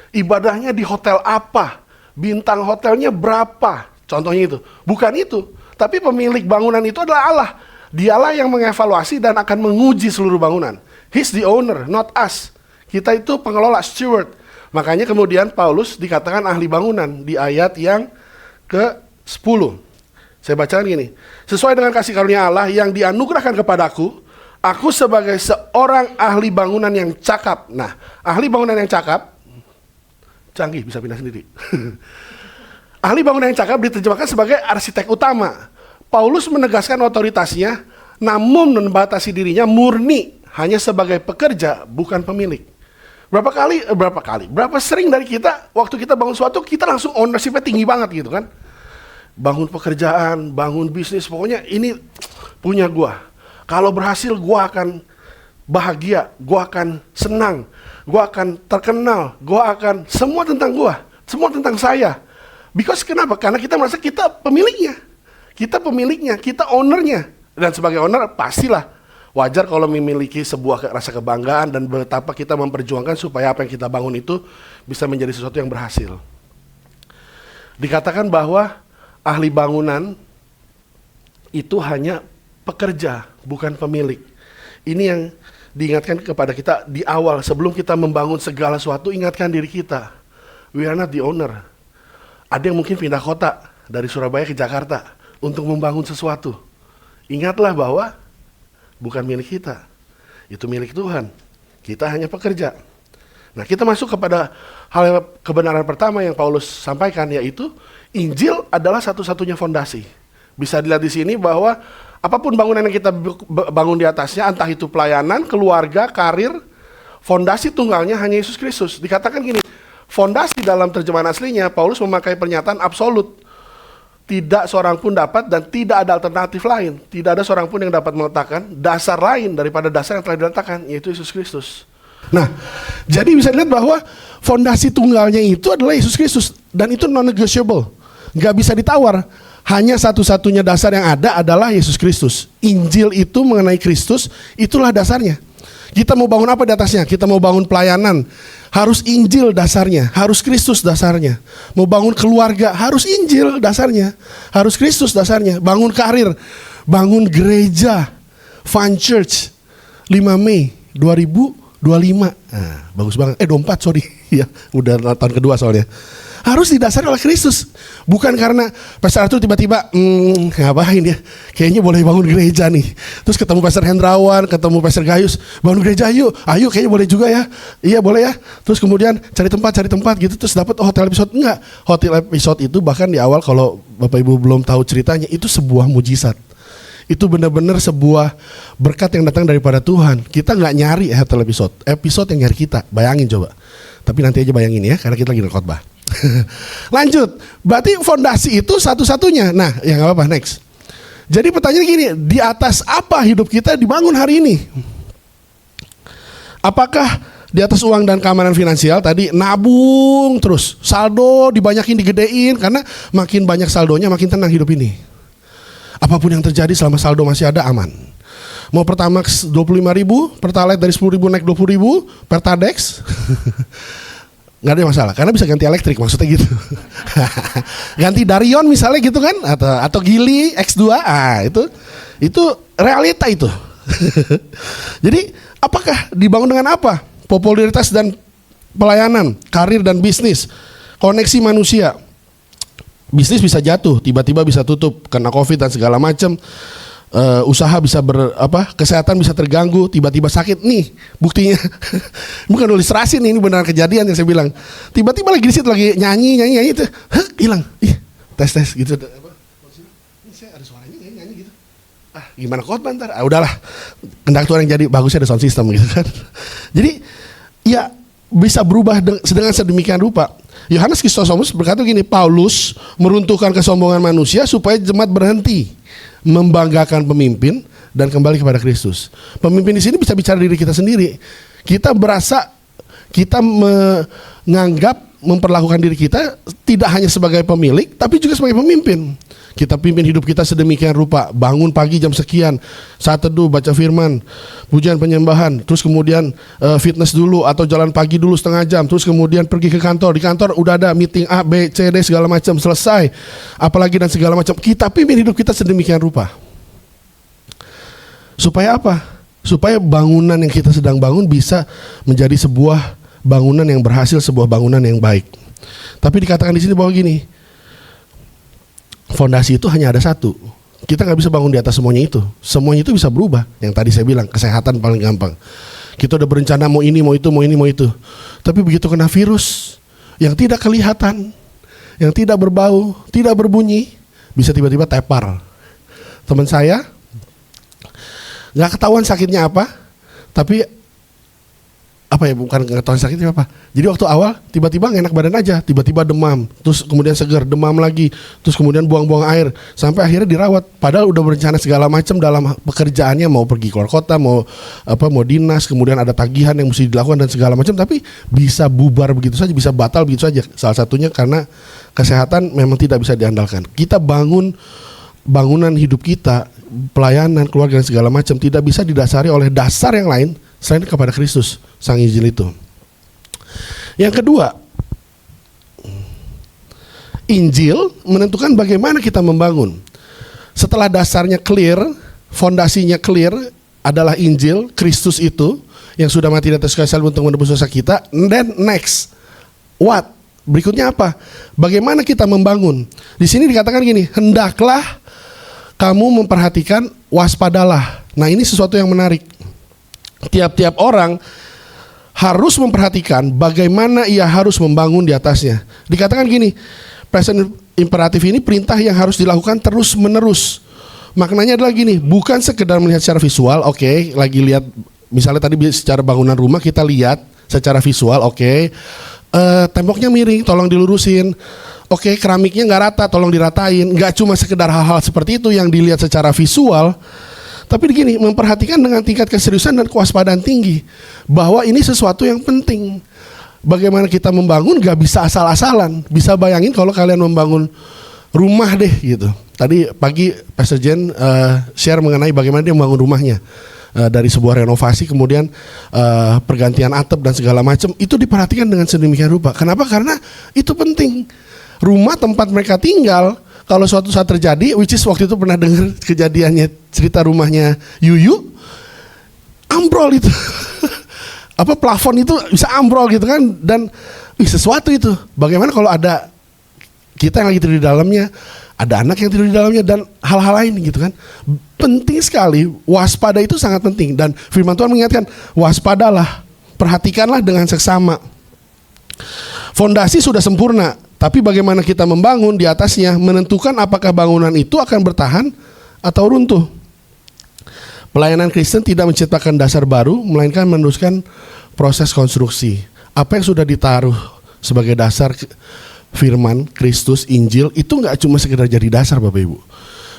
ibadahnya di hotel apa, bintang hotelnya berapa, contohnya itu. Bukan itu, tapi pemilik bangunan itu adalah Allah. Dialah yang mengevaluasi dan akan menguji seluruh bangunan. He's the owner, not us. Kita itu pengelola, steward. Makanya kemudian Paulus dikatakan ahli bangunan di ayat yang ke-10. Saya bacakan gini. Sesuai dengan kasih karunia Allah yang dianugerahkan kepadaku, aku sebagai seorang ahli bangunan yang cakap. Nah, ahli bangunan yang cakap, canggih bisa pindah sendiri. Ahli bangunan yang cakap diterjemahkan sebagai arsitek utama. Paulus menegaskan otoritasnya, namun membatasi dirinya murni hanya sebagai pekerja, bukan pemilik. Berapa sering dari kita, waktu kita bangun suatu, kita langsung ownership-nya tinggi banget gitu kan. Bangun pekerjaan, bangun bisnis, pokoknya ini punya gua. Kalau berhasil gua akan bahagia, gua akan senang, gua akan terkenal, gua akan, semua tentang gua, semua tentang saya. Because kenapa? Karena kita merasa kita pemiliknya, kita ownernya. Dan sebagai owner pastilah wajar kalau memiliki sebuah rasa kebanggaan dan betapa kita memperjuangkan supaya apa yang kita bangun itu bisa menjadi sesuatu yang berhasil. Dikatakan bahwa ahli bangunan itu hanya pekerja, bukan pemilik. Ini yang diingatkan kepada kita di awal, sebelum kita membangun segala sesuatu, ingatkan diri kita. We are not the owner. Ada yang mungkin pindah kota dari Surabaya ke Jakarta untuk membangun sesuatu. Ingatlah bahwa bukan milik kita, itu milik Tuhan. Kita hanya pekerja. Nah, kita masuk kepada hal kebenaran pertama yang Paulus sampaikan, yaitu Injil adalah satu-satunya fondasi. Bisa dilihat di sini bahwa apapun bangunan yang kita bangun di atasnya, entah itu pelayanan, keluarga, karir, fondasi tunggalnya hanya Yesus Kristus. Dikatakan gini, fondasi dalam terjemahan aslinya, Paulus memakai pernyataan absolut. Tidak seorang pun dapat dan tidak ada alternatif lain. Tidak ada seorang pun yang dapat meletakkan dasar lain daripada dasar yang telah diletakkan, yaitu Yesus Kristus. Nah, jadi bisa dilihat bahwa fondasi tunggalnya itu adalah Yesus Kristus. Dan itu non-negotiable. Gak bisa ditawar. Hanya satu-satunya dasar yang ada adalah Yesus Kristus. Injil itu mengenai Kristus, itulah dasarnya. Kita mau bangun apa di atasnya? Kita mau bangun pelayanan, harus Injil dasarnya, harus Kristus dasarnya. Mau bangun keluarga, harus Injil dasarnya, harus Kristus dasarnya. Bangun karir, bangun gereja, Fun Church, 5 Mei 2025. Nah, bagus banget. 24, sorry. Ya, udah tahun kedua soalnya. Harus didasari oleh Kristus. Bukan karena Pastor Arthur tiba-tiba ngapain ya, kayaknya boleh bangun gereja nih. Terus ketemu Pastor Hendrawan, ketemu Pastor Gayus, bangun gereja yuk, ayo kayaknya boleh juga ya. Iya boleh ya. Terus kemudian cari tempat gitu, terus dapat hotel episode. Enggak, hotel episode itu bahkan di awal, kalau Bapak Ibu belum tahu ceritanya, itu sebuah mujizat. Itu benar-benar sebuah berkat yang datang daripada Tuhan. Kita nggak nyari hotel episode yang nyari kita. Bayangin coba. Tapi nanti aja bayangin ya, karena kita lagi khotbah. Lanjut, berarti fondasi itu satu-satunya. Nah, ya nggak apa-apa, next. Jadi pertanyaan gini, di atas apa hidup kita dibangun hari ini? Apakah di atas uang dan keamanan finansial tadi nabung terus, saldo dibanyakin digedein karena makin banyak saldonya makin tenang hidup ini. Apapun yang terjadi selama saldo masih ada aman. Mau Pertamax 25.000, Pertalite dari 10.000 naik 20.000, Pertadex nggak ada masalah karena bisa ganti elektrik maksudnya gitu. Ganti Darion misalnya gitu kan, atau Gili X2, itu realita itu. Jadi apakah dibangun dengan apa? Popularitas dan pelayanan, karir dan bisnis, koneksi manusia. Bisnis bisa jatuh, tiba-tiba bisa tutup karena COVID dan segala macam. Usaha bisa kesehatan bisa terganggu, tiba-tiba sakit nih. Buktinya bukan ilustrasi nih, ini benar kejadian yang saya bilang. Tiba-tiba lagi di situ lagi nyanyi itu, hilang. Tes gitu. Ini saya ada suaranya nyanyi gitu. Gimana khotbah ntar? Udahlah. Konduktor yang jadi bagusnya ada sound system gitu kan. Jadi ya bisa berubah dengan sedemikian rupa. Yohanes Kristosomus berkata gini, Paulus meruntuhkan kesombongan manusia supaya jemaat berhenti membanggakan pemimpin dan kembali kepada Kristus. Pemimpin di sini bisa bicara diri kita sendiri. Kita berasa kita memperlakukan diri kita tidak hanya sebagai pemilik, tapi juga sebagai pemimpin. Kita pimpin hidup kita sedemikian rupa. Bangun pagi jam sekian, saat teduh, baca firman, pujian penyembahan, terus kemudian fitness dulu atau jalan pagi dulu setengah jam, terus kemudian pergi ke kantor. Di kantor udah ada meeting A, B, C, D segala macam, selesai. Apalagi dan segala macam. Kita pimpin hidup kita sedemikian rupa. Supaya apa? Supaya bangunan yang kita sedang bangun bisa menjadi sebuah bangunan yang berhasil, sebuah bangunan yang baik. Tapi dikatakan di sini bahwa gini, fondasi itu hanya ada satu. Kita nggak bisa bangun di atas semuanya itu. Semuanya itu bisa berubah. Yang tadi saya bilang, kesehatan paling gampang. Kita udah berencana mau ini, mau itu, mau ini, mau itu. Tapi begitu kena virus yang tidak kelihatan, yang tidak berbau, tidak berbunyi, bisa tiba-tiba tepar. Teman saya nggak ketahuan sakitnya apa, tapi bukan ketahuan sakitnya apa. Jadi waktu awal tiba-tiba nggak enak badan aja, tiba-tiba demam, terus kemudian segar, demam lagi, terus kemudian buang-buang air, sampai akhirnya dirawat. Padahal udah berencana segala macam dalam pekerjaannya, mau pergi keluar kota, mau dinas, kemudian ada tagihan yang mesti dilakukan dan segala macam, tapi bisa bubar begitu saja, bisa batal begitu saja. Salah satunya karena kesehatan memang tidak bisa diandalkan. Kita bangunan hidup kita, pelayanan, keluarga dan segala macam tidak bisa didasari oleh dasar yang lain selain kepada Kristus, Sang Injil itu. Yang kedua, Injil menentukan bagaimana kita membangun. Setelah dasarnya clear, fondasinya clear adalah Injil, Kristus itu yang sudah mati di atas kayu salib untuk menebus dosa kita. And then next, what? Berikutnya apa? Bagaimana kita membangun? Di sini dikatakan gini, hendaklah kamu memperhatikan, waspadalah. Nah, ini sesuatu yang menarik. Tiap-tiap orang harus memperhatikan bagaimana ia harus membangun di atasnya. Dikatakan gini, present imperatif ini perintah yang harus dilakukan terus menerus. Maknanya adalah gini, bukan sekedar melihat secara visual, oke, lagi lihat misalnya tadi secara bangunan rumah kita lihat secara visual, oke, temboknya miring, tolong dilurusin. Oke, keramiknya nggak rata, tolong diratain. Nggak cuma sekedar hal-hal seperti itu yang dilihat secara visual, tapi begini, memperhatikan dengan tingkat keseriusan dan kewaspadaan tinggi bahwa ini sesuatu yang penting. Bagaimana kita membangun nggak bisa asal-asalan. Bisa bayangin kalau kalian membangun rumah deh gitu. Tadi pagi Pastor Jen share mengenai bagaimana dia membangun rumahnya. Dari sebuah renovasi kemudian pergantian atap dan segala macam, itu diperhatikan dengan sedemikian rupa. Kenapa? Karena itu penting. Rumah tempat mereka tinggal, kalau suatu saat terjadi, which is waktu itu pernah dengar kejadiannya, cerita rumahnya Yuyu, ambrol itu. Plafon itu bisa ambrol gitu kan, dan sesuatu itu. Bagaimana kalau ada kita yang lagi tidur di dalamnya, ada anak yang tidur di dalamnya, dan hal-hal lain gitu kan. Penting sekali, waspada itu sangat penting. Dan firman Tuhan mengingatkan, waspadalah, perhatikanlah dengan seksama. Fondasi sudah sempurna, tapi bagaimana kita membangun di atasnya menentukan apakah bangunan itu akan bertahan atau runtuh. Pelayanan Kristen tidak menciptakan dasar baru, melainkan meneruskan proses konstruksi. Apa yang sudah ditaruh sebagai dasar firman, Kristus, Injil, itu nggak cuma sekedar jadi dasar Bapak Ibu.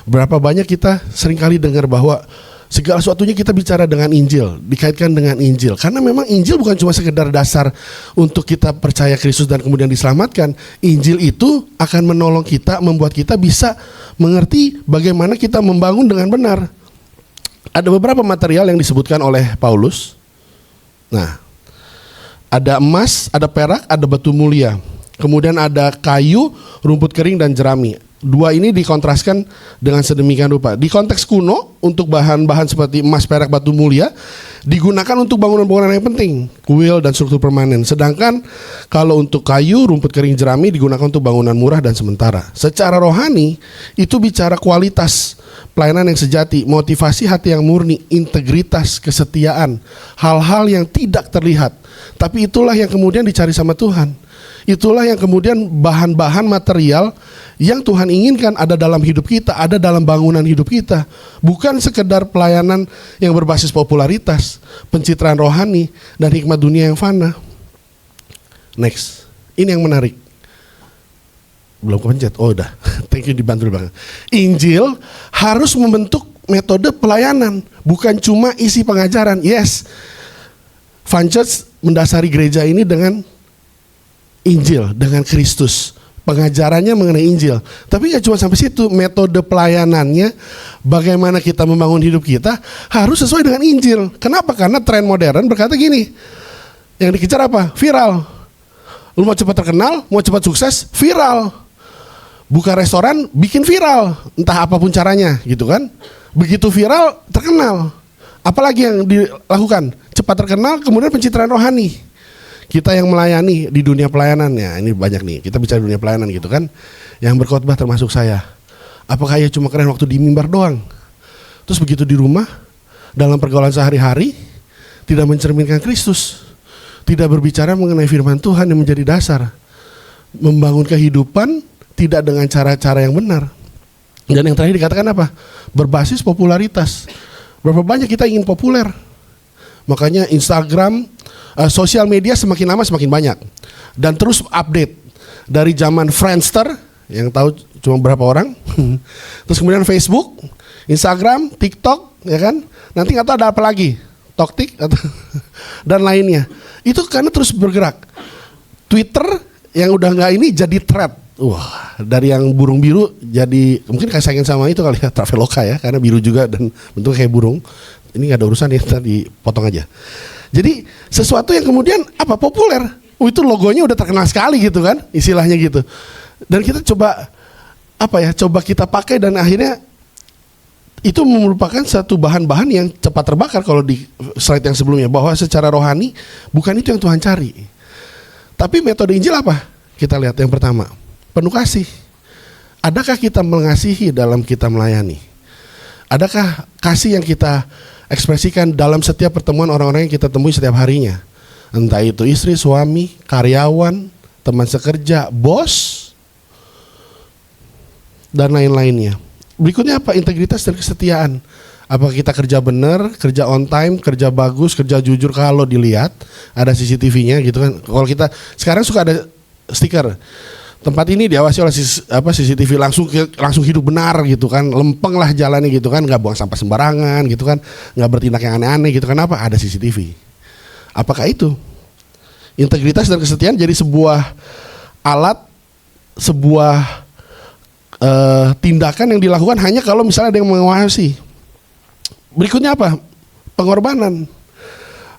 Berapa banyak kita seringkali dengar bahwa Segala sesuatunya kita bicara dengan Injil, dikaitkan dengan Injil. Karena memang Injil bukan cuma sekedar dasar untuk kita percaya Kristus dan kemudian diselamatkan. Injil itu akan menolong kita, membuat kita bisa mengerti bagaimana kita membangun dengan benar. Ada beberapa material yang disebutkan oleh Paulus. Nah, ada emas, ada perak, ada batu mulia. Kemudian ada kayu, rumput kering, dan jerami. Dua ini dikontraskan dengan sedemikian rupa. Di konteks kuno, untuk bahan-bahan seperti emas, perak, batu mulia digunakan untuk bangunan-bangunan yang penting, kuil dan struktur permanen. Sedangkan kalau untuk kayu, rumput kering, jerami digunakan untuk bangunan murah dan sementara. Secara rohani, itu bicara kualitas pelayanan yang sejati, motivasi hati yang murni, integritas, kesetiaan, hal-hal yang tidak terlihat. Tapi itulah yang kemudian dicari sama Tuhan. Itulah yang kemudian bahan-bahan material yang Tuhan inginkan ada dalam hidup kita, ada dalam bangunan hidup kita. Bukan sekedar pelayanan yang berbasis popularitas, pencitraan rohani, dan hikmat dunia yang fana. Next, ini yang menarik. Belum kepencet, oh udah, thank you dibantu di belakang. Injil harus membentuk metode pelayanan, bukan cuma isi pengajaran. Yes, Fun Church mendasari gereja ini dengan Injil, dengan Kristus, pengajarannya mengenai Injil. Tapi gak cuma sampai situ, metode pelayanannya, bagaimana kita membangun hidup kita harus sesuai dengan Injil. Kenapa? Karena tren modern berkata gini, yang dikejar apa? Viral. Lu mau cepat terkenal, mau cepat sukses, viral. Buka restoran, bikin viral, entah apapun caranya, gitu kan. Begitu viral, terkenal. Apalagi yang dilakukan? Cepat terkenal, kemudian pencitraan rohani. Kita yang melayani di dunia pelayanan, ya ini banyak nih, kita bicara dunia pelayanan gitu kan. Yang berkhotbah termasuk saya. Apakah ya cuma keren waktu di mimbar doang? Terus begitu di rumah, dalam pergaulan sehari-hari, tidak mencerminkan Kristus. Tidak berbicara mengenai firman Tuhan yang menjadi dasar. Membangun kehidupan tidak dengan cara-cara yang benar. Dan yang terakhir dikatakan apa? Berbasis popularitas. Berapa banyak kita ingin populer? Makanya Instagram, sosial media semakin lama semakin banyak. Dan terus update. Dari zaman Friendster, yang tahu cuma berapa orang. Terus kemudian Facebook, Instagram, TikTok, ya kan? Nanti nggak tahu ada apa lagi. Toktik atau dan lainnya. Itu karena terus bergerak. Twitter yang udah nggak ini jadi thread. Wah, dari yang burung biru jadi mungkin kayak sayangin sama itu kali ya, Traveloka ya, karena biru juga dan bentuknya kayak burung. Ini nggak ada urusan ya, tadi potong aja. Jadi sesuatu yang kemudian apa populer, itu logonya udah terkenal sekali gitu kan, istilahnya gitu. Dan kita coba apa ya, coba kita pakai dan akhirnya itu merupakan satu bahan-bahan yang cepat terbakar kalau di slide yang sebelumnya, bahwa secara rohani bukan itu yang Tuhan cari. Tapi metode Injil apa? Kita lihat yang pertama, penuh kasih. Adakah kita mengasihi dalam kita melayani? Adakah kasih yang kita ekspresikan dalam setiap pertemuan orang-orang yang kita temui setiap harinya? Entah itu istri, suami, karyawan, teman sekerja, bos, dan lain-lainnya. Berikutnya apa? Integritas dan kesetiaan. Apakah kita kerja benar, kerja on time, kerja bagus, kerja jujur? Kalau dilihat ada CCTV-nya gitu kan. Kalau kita sekarang suka ada stiker, tempat ini diawasi oleh CCTV, langsung hidup benar gitu kan, lempeng lah jalannya gitu kan, nggak buang sampah sembarangan gitu kan, nggak bertindak yang aneh-aneh gitu. Kenapa? Ada CCTV. Apakah itu integritas dan kesetiaan jadi sebuah alat, sebuah tindakan yang dilakukan hanya kalau misalnya ada yang mengawasi? Berikutnya apa? Pengorbanan.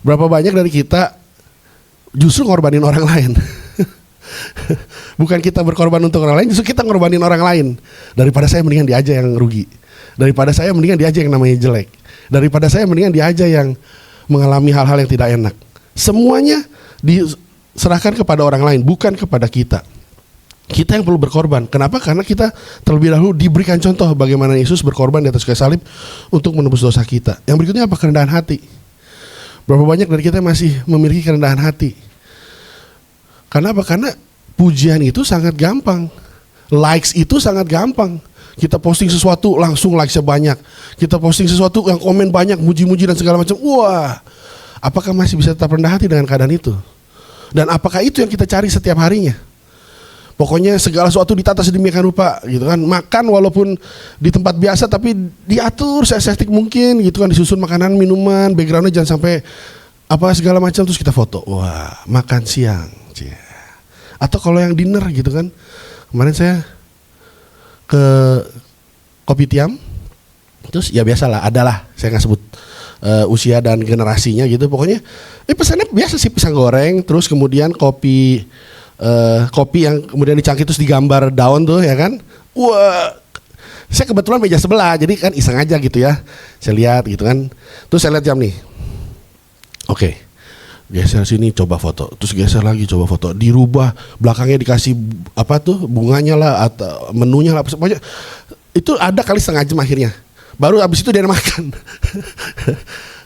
Berapa banyak dari kita justru ngorbanin orang lain? Bukan kita berkorban untuk orang lain, justru kita ngorbanin orang lain. Daripada saya mendingan dia aja yang rugi. Daripada saya mendingan dia aja yang namanya jelek. Daripada saya mendingan dia aja yang mengalami hal-hal yang tidak enak. Semuanya diserahkan kepada orang lain, bukan kepada kita. Kita yang perlu berkorban. Kenapa? Karena kita terlebih dahulu diberikan contoh bagaimana Yesus berkorban di atas kayu salib untuk menebus dosa kita. Yang berikutnya apa? Kerendahan hati. Berapa banyak dari kita masih memiliki kerendahan hati? Karena apa? Karena pujian itu sangat gampang. Likes itu sangat gampang. Kita posting sesuatu langsung likes-nya banyak. Kita posting sesuatu yang komen banyak, muji-muji dan segala macam. Wah, apakah masih bisa tetap rendah hati dengan keadaan itu? Dan apakah itu yang kita cari setiap harinya? Pokoknya segala sesuatu ditata sedemikian rupa gitu kan. Makan walaupun di tempat biasa tapi diatur seestetik mungkin gitu kan, disusun makanan, minuman, backgroundnya jangan sampai apa segala macam, terus kita foto. Wah, makan siang. Cie. Atau kalau yang dinner gitu kan. Kemarin saya ke Kopitiam, terus ya biasalah, adalah saya nggak sebut usia dan generasinya gitu. Pokoknya pesannya biasa sih, pisang goreng, terus kemudian kopi yang kemudian dicangkir terus digambar daun tuh ya kan. Wah, saya kebetulan meja sebelah, jadi kan iseng aja gitu ya. Saya lihat gitu kan. Terus saya lihat jam nih. Oke. Geser sini coba foto, terus geser lagi coba foto. Dirubah, belakangnya dikasih apa tuh, bunganya lah atau menunya lah. Pokoknya itu ada kali setengah jam akhirnya. Baru abis itu dia makan.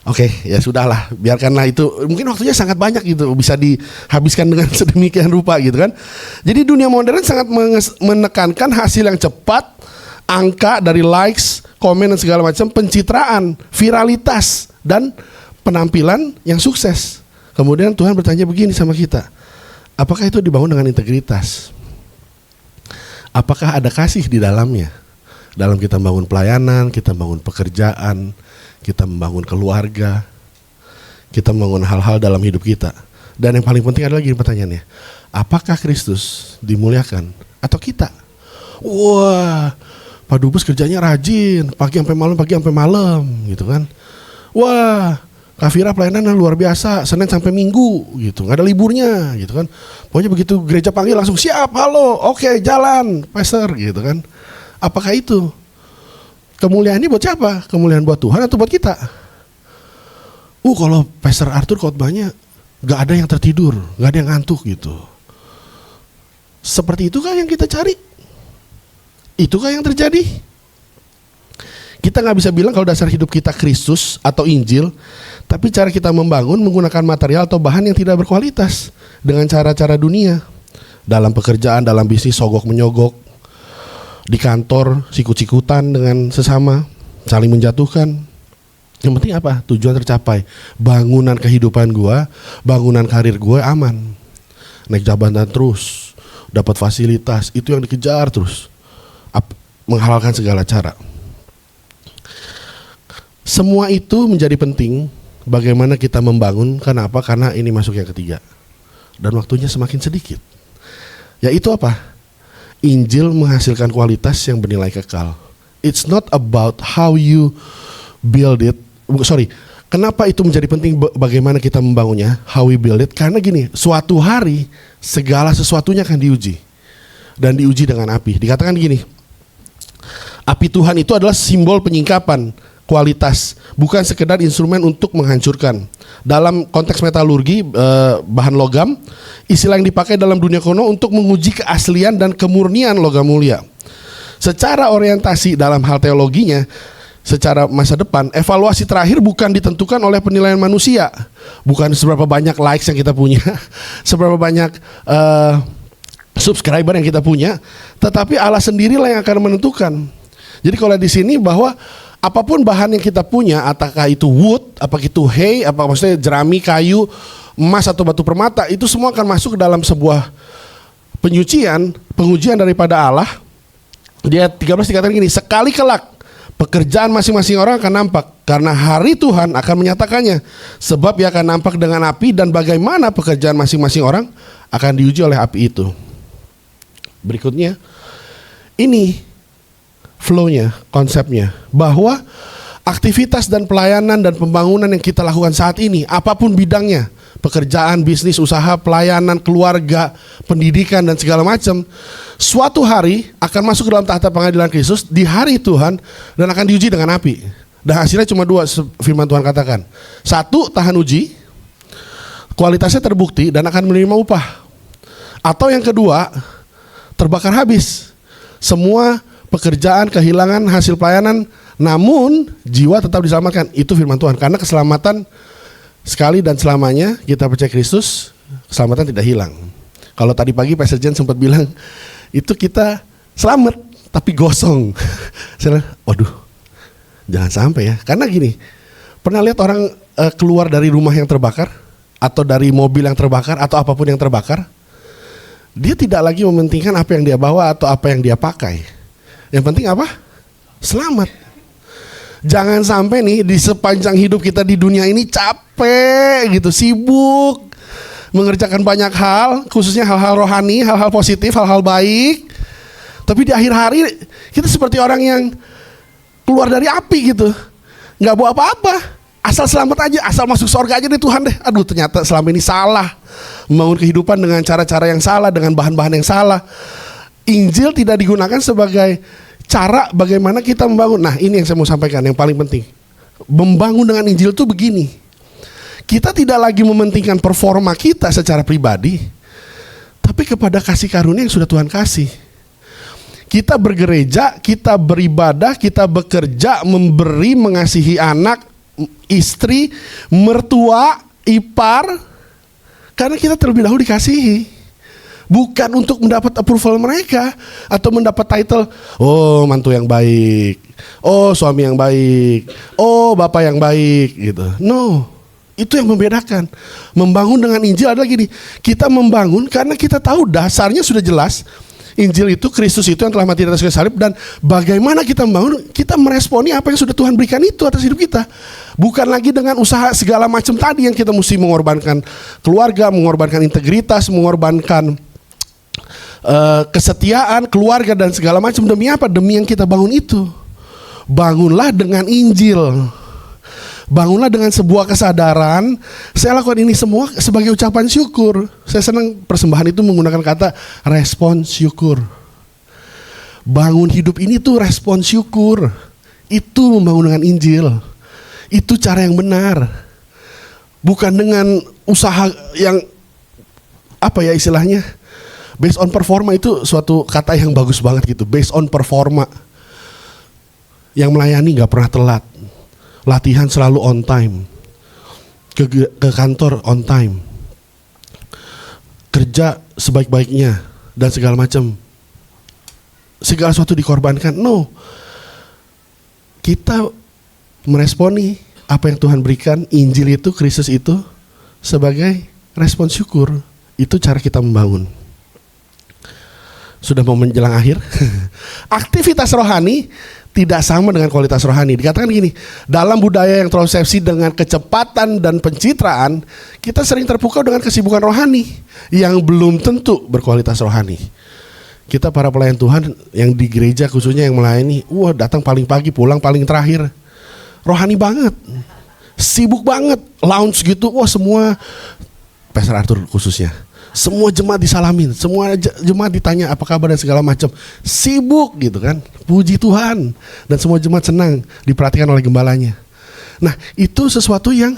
Oke, ya sudahlah, biarkanlah itu. Mungkin waktunya sangat banyak gitu, bisa dihabiskan dengan sedemikian rupa gitu kan. Jadi dunia modern sangat menekankan hasil yang cepat, angka dari likes, komen dan segala macam, pencitraan, viralitas dan penampilan yang sukses. Kemudian Tuhan bertanya begini sama kita, apakah itu dibangun dengan integritas? Apakah ada kasih di dalamnya? Dalam kita membangun pelayanan, kita membangun pekerjaan, kita membangun keluarga, kita membangun hal-hal dalam hidup kita. Dan yang paling penting adalah gini pertanyaannya, apakah Kristus dimuliakan atau kita? Wah, Pak Dubes kerjanya rajin, pagi sampai malam gitu kan. Wah, Kak Fira pelayanannya luar biasa, Senin sampai Minggu gitu, nggak ada liburnya gitu kan. Pokoknya begitu gereja panggil langsung siap, halo, oke, jalan, pastor gitu kan. Apakah itu kemuliaan ini buat siapa? Kemuliaan buat Tuhan atau buat kita? Kalau Pastor Arthur khotbahnya gak ada yang tertidur, gak ada yang ngantuk gitu. Seperti itukah yang kita cari? Itukah yang terjadi? Kita gak bisa bilang kalau dasar hidup kita Kristus atau Injil, tapi cara kita membangun menggunakan material atau bahan yang tidak berkualitas dengan cara-cara dunia. Dalam pekerjaan, dalam bisnis, sogok menyogok. Di kantor, sikut-sikutan dengan sesama, saling menjatuhkan. Yang penting apa? Tujuan tercapai. Bangunan kehidupan gue, bangunan karir gue aman. Naik jabatan terus, dapat fasilitas, itu yang dikejar terus. Menghalalkan segala cara. Semua itu menjadi penting bagaimana kita membangun. Kenapa? Karena ini masuk yang ketiga. Dan waktunya semakin sedikit. Yaitu apa? Injil menghasilkan kualitas yang bernilai kekal. It's not about how you build it. Kenapa itu menjadi penting bagaimana kita membangunnya? How we build it. Karena gini, suatu hari segala sesuatunya akan diuji. Dan diuji dengan api. Dikatakan gini, api Tuhan itu adalah simbol penyingkapan kualitas, bukan sekedar instrumen untuk menghancurkan. Dalam konteks metalurgi, bahan logam, istilah yang dipakai dalam dunia kuno untuk menguji keaslian dan kemurnian logam mulia. Secara orientasi dalam hal teologinya, secara masa depan, evaluasi terakhir bukan ditentukan oleh penilaian manusia, bukan seberapa banyak likes yang kita punya, seberapa banyak subscriber yang kita punya, tetapi Allah sendirilah yang akan menentukan. Jadi kalau di sini bahwa apapun bahan yang kita punya, apakah itu wood, apakah itu hay, apa maksudnya jerami, kayu, emas atau batu permata, itu semua akan masuk ke dalam sebuah pengujian daripada Allah. Dia 13 dikatakan gini, sekali kelak pekerjaan masing-masing orang akan nampak, karena hari Tuhan akan menyatakannya, sebab ia akan nampak dengan api, dan bagaimana pekerjaan masing-masing orang akan diuji oleh api itu. Berikutnya, ini flow-nya, konsepnya, bahwa aktivitas dan pelayanan dan pembangunan yang kita lakukan saat ini, apapun bidangnya, pekerjaan, bisnis, usaha, pelayanan, keluarga, pendidikan dan segala macam, suatu hari akan masuk ke dalam tahta pengadilan Kristus di hari Tuhan dan akan diuji dengan api. Dan hasilnya cuma dua, firman Tuhan katakan. Satu, tahan uji, kualitasnya terbukti dan akan menerima upah. Atau yang kedua, terbakar habis. Semua pekerjaan, kehilangan hasil pelayanan, namun jiwa tetap diselamatkan. Itu firman Tuhan. Karena keselamatan sekali dan selamanya kita percaya Kristus, keselamatan tidak hilang. Kalau tadi pagi Pastor Jen sempat bilang, itu kita selamat tapi gosong. Saya bilang, waduh, jangan sampai ya. Karena gini, pernah lihat orang keluar dari rumah yang terbakar, atau dari mobil yang terbakar, atau apapun yang terbakar, dia tidak lagi mementingkan apa yang dia bawa atau apa yang dia pakai. Yang penting apa? Selamat. Jangan sampai nih di sepanjang hidup kita di dunia ini capek gitu, sibuk mengerjakan banyak hal, khususnya hal-hal rohani, hal-hal positif, hal-hal baik. Tapi di akhir hari kita seperti orang yang keluar dari api gitu, nggak bawa apa-apa, asal selamat aja, asal masuk surga aja deh Tuhan deh. Aduh, ternyata selama ini salah, membangun kehidupan dengan cara-cara yang salah, dengan bahan-bahan yang salah. Injil tidak digunakan sebagai cara bagaimana kita membangun. Nah, ini yang saya mau sampaikan, yang paling penting. Membangun dengan Injil itu begini. Kita tidak lagi mementingkan performa kita secara pribadi, tapi kepada kasih karunia yang sudah Tuhan kasih. Kita bergereja, kita beribadah, kita bekerja, memberi, mengasihi anak, istri, mertua, ipar, karena kita terlebih dahulu dikasihi. Bukan untuk mendapat approval mereka atau mendapat title, oh mantu yang baik, oh suami yang baik, oh bapak yang baik gitu. No, itu yang membedakan. Membangun dengan Injil adalah gini, kita membangun karena kita tahu dasarnya sudah jelas. Injil itu Kristus itu yang telah mati di atas kayu salib, dan bagaimana kita membangun, kita meresponi apa yang sudah Tuhan berikan itu atas hidup kita. Bukan lagi dengan usaha segala macam tadi yang kita mesti mengorbankan keluarga, mengorbankan integritas, mengorbankan kesetiaan keluarga dan segala macam. Demi apa? Demi yang kita bangun itu. Bangunlah dengan Injil. Bangunlah dengan sebuah kesadaran, saya lakukan ini semua sebagai ucapan syukur. Saya senang persembahan itu menggunakan kata respon syukur. Bangun hidup ini tuh respon syukur. Itu membangun dengan Injil. Itu cara yang benar. Bukan dengan usaha yang apa ya istilahnya, based on performa. Itu suatu kata yang bagus banget gitu. Based on performa. Yang melayani gak pernah telat. Latihan selalu on time. Ke kantor on time. Kerja sebaik-baiknya. Dan segala macam. Segala sesuatu dikorbankan. No. Kita meresponi apa yang Tuhan berikan. Injil itu, Kristus itu sebagai respon syukur. Itu cara kita membangun. Sudah mau menjelang akhir. Aktivitas rohani tidak sama dengan kualitas rohani. Dikatakan gini, dalam budaya yang terobsesi dengan kecepatan dan pencitraan, kita sering terpukau dengan kesibukan rohani yang belum tentu berkualitas rohani. Kita para pelayan Tuhan yang di gereja khususnya yang melayani, datang paling pagi, pulang paling terakhir. Rohani banget, sibuk banget, lounge gitu, semua Pastor Arthur khususnya. Semua jemaat disalamin, semua jemaat ditanya apa kabar dan segala macam. Sibuk gitu kan, puji Tuhan. Dan semua jemaat senang diperhatikan oleh gembalanya. Nah, itu sesuatu yang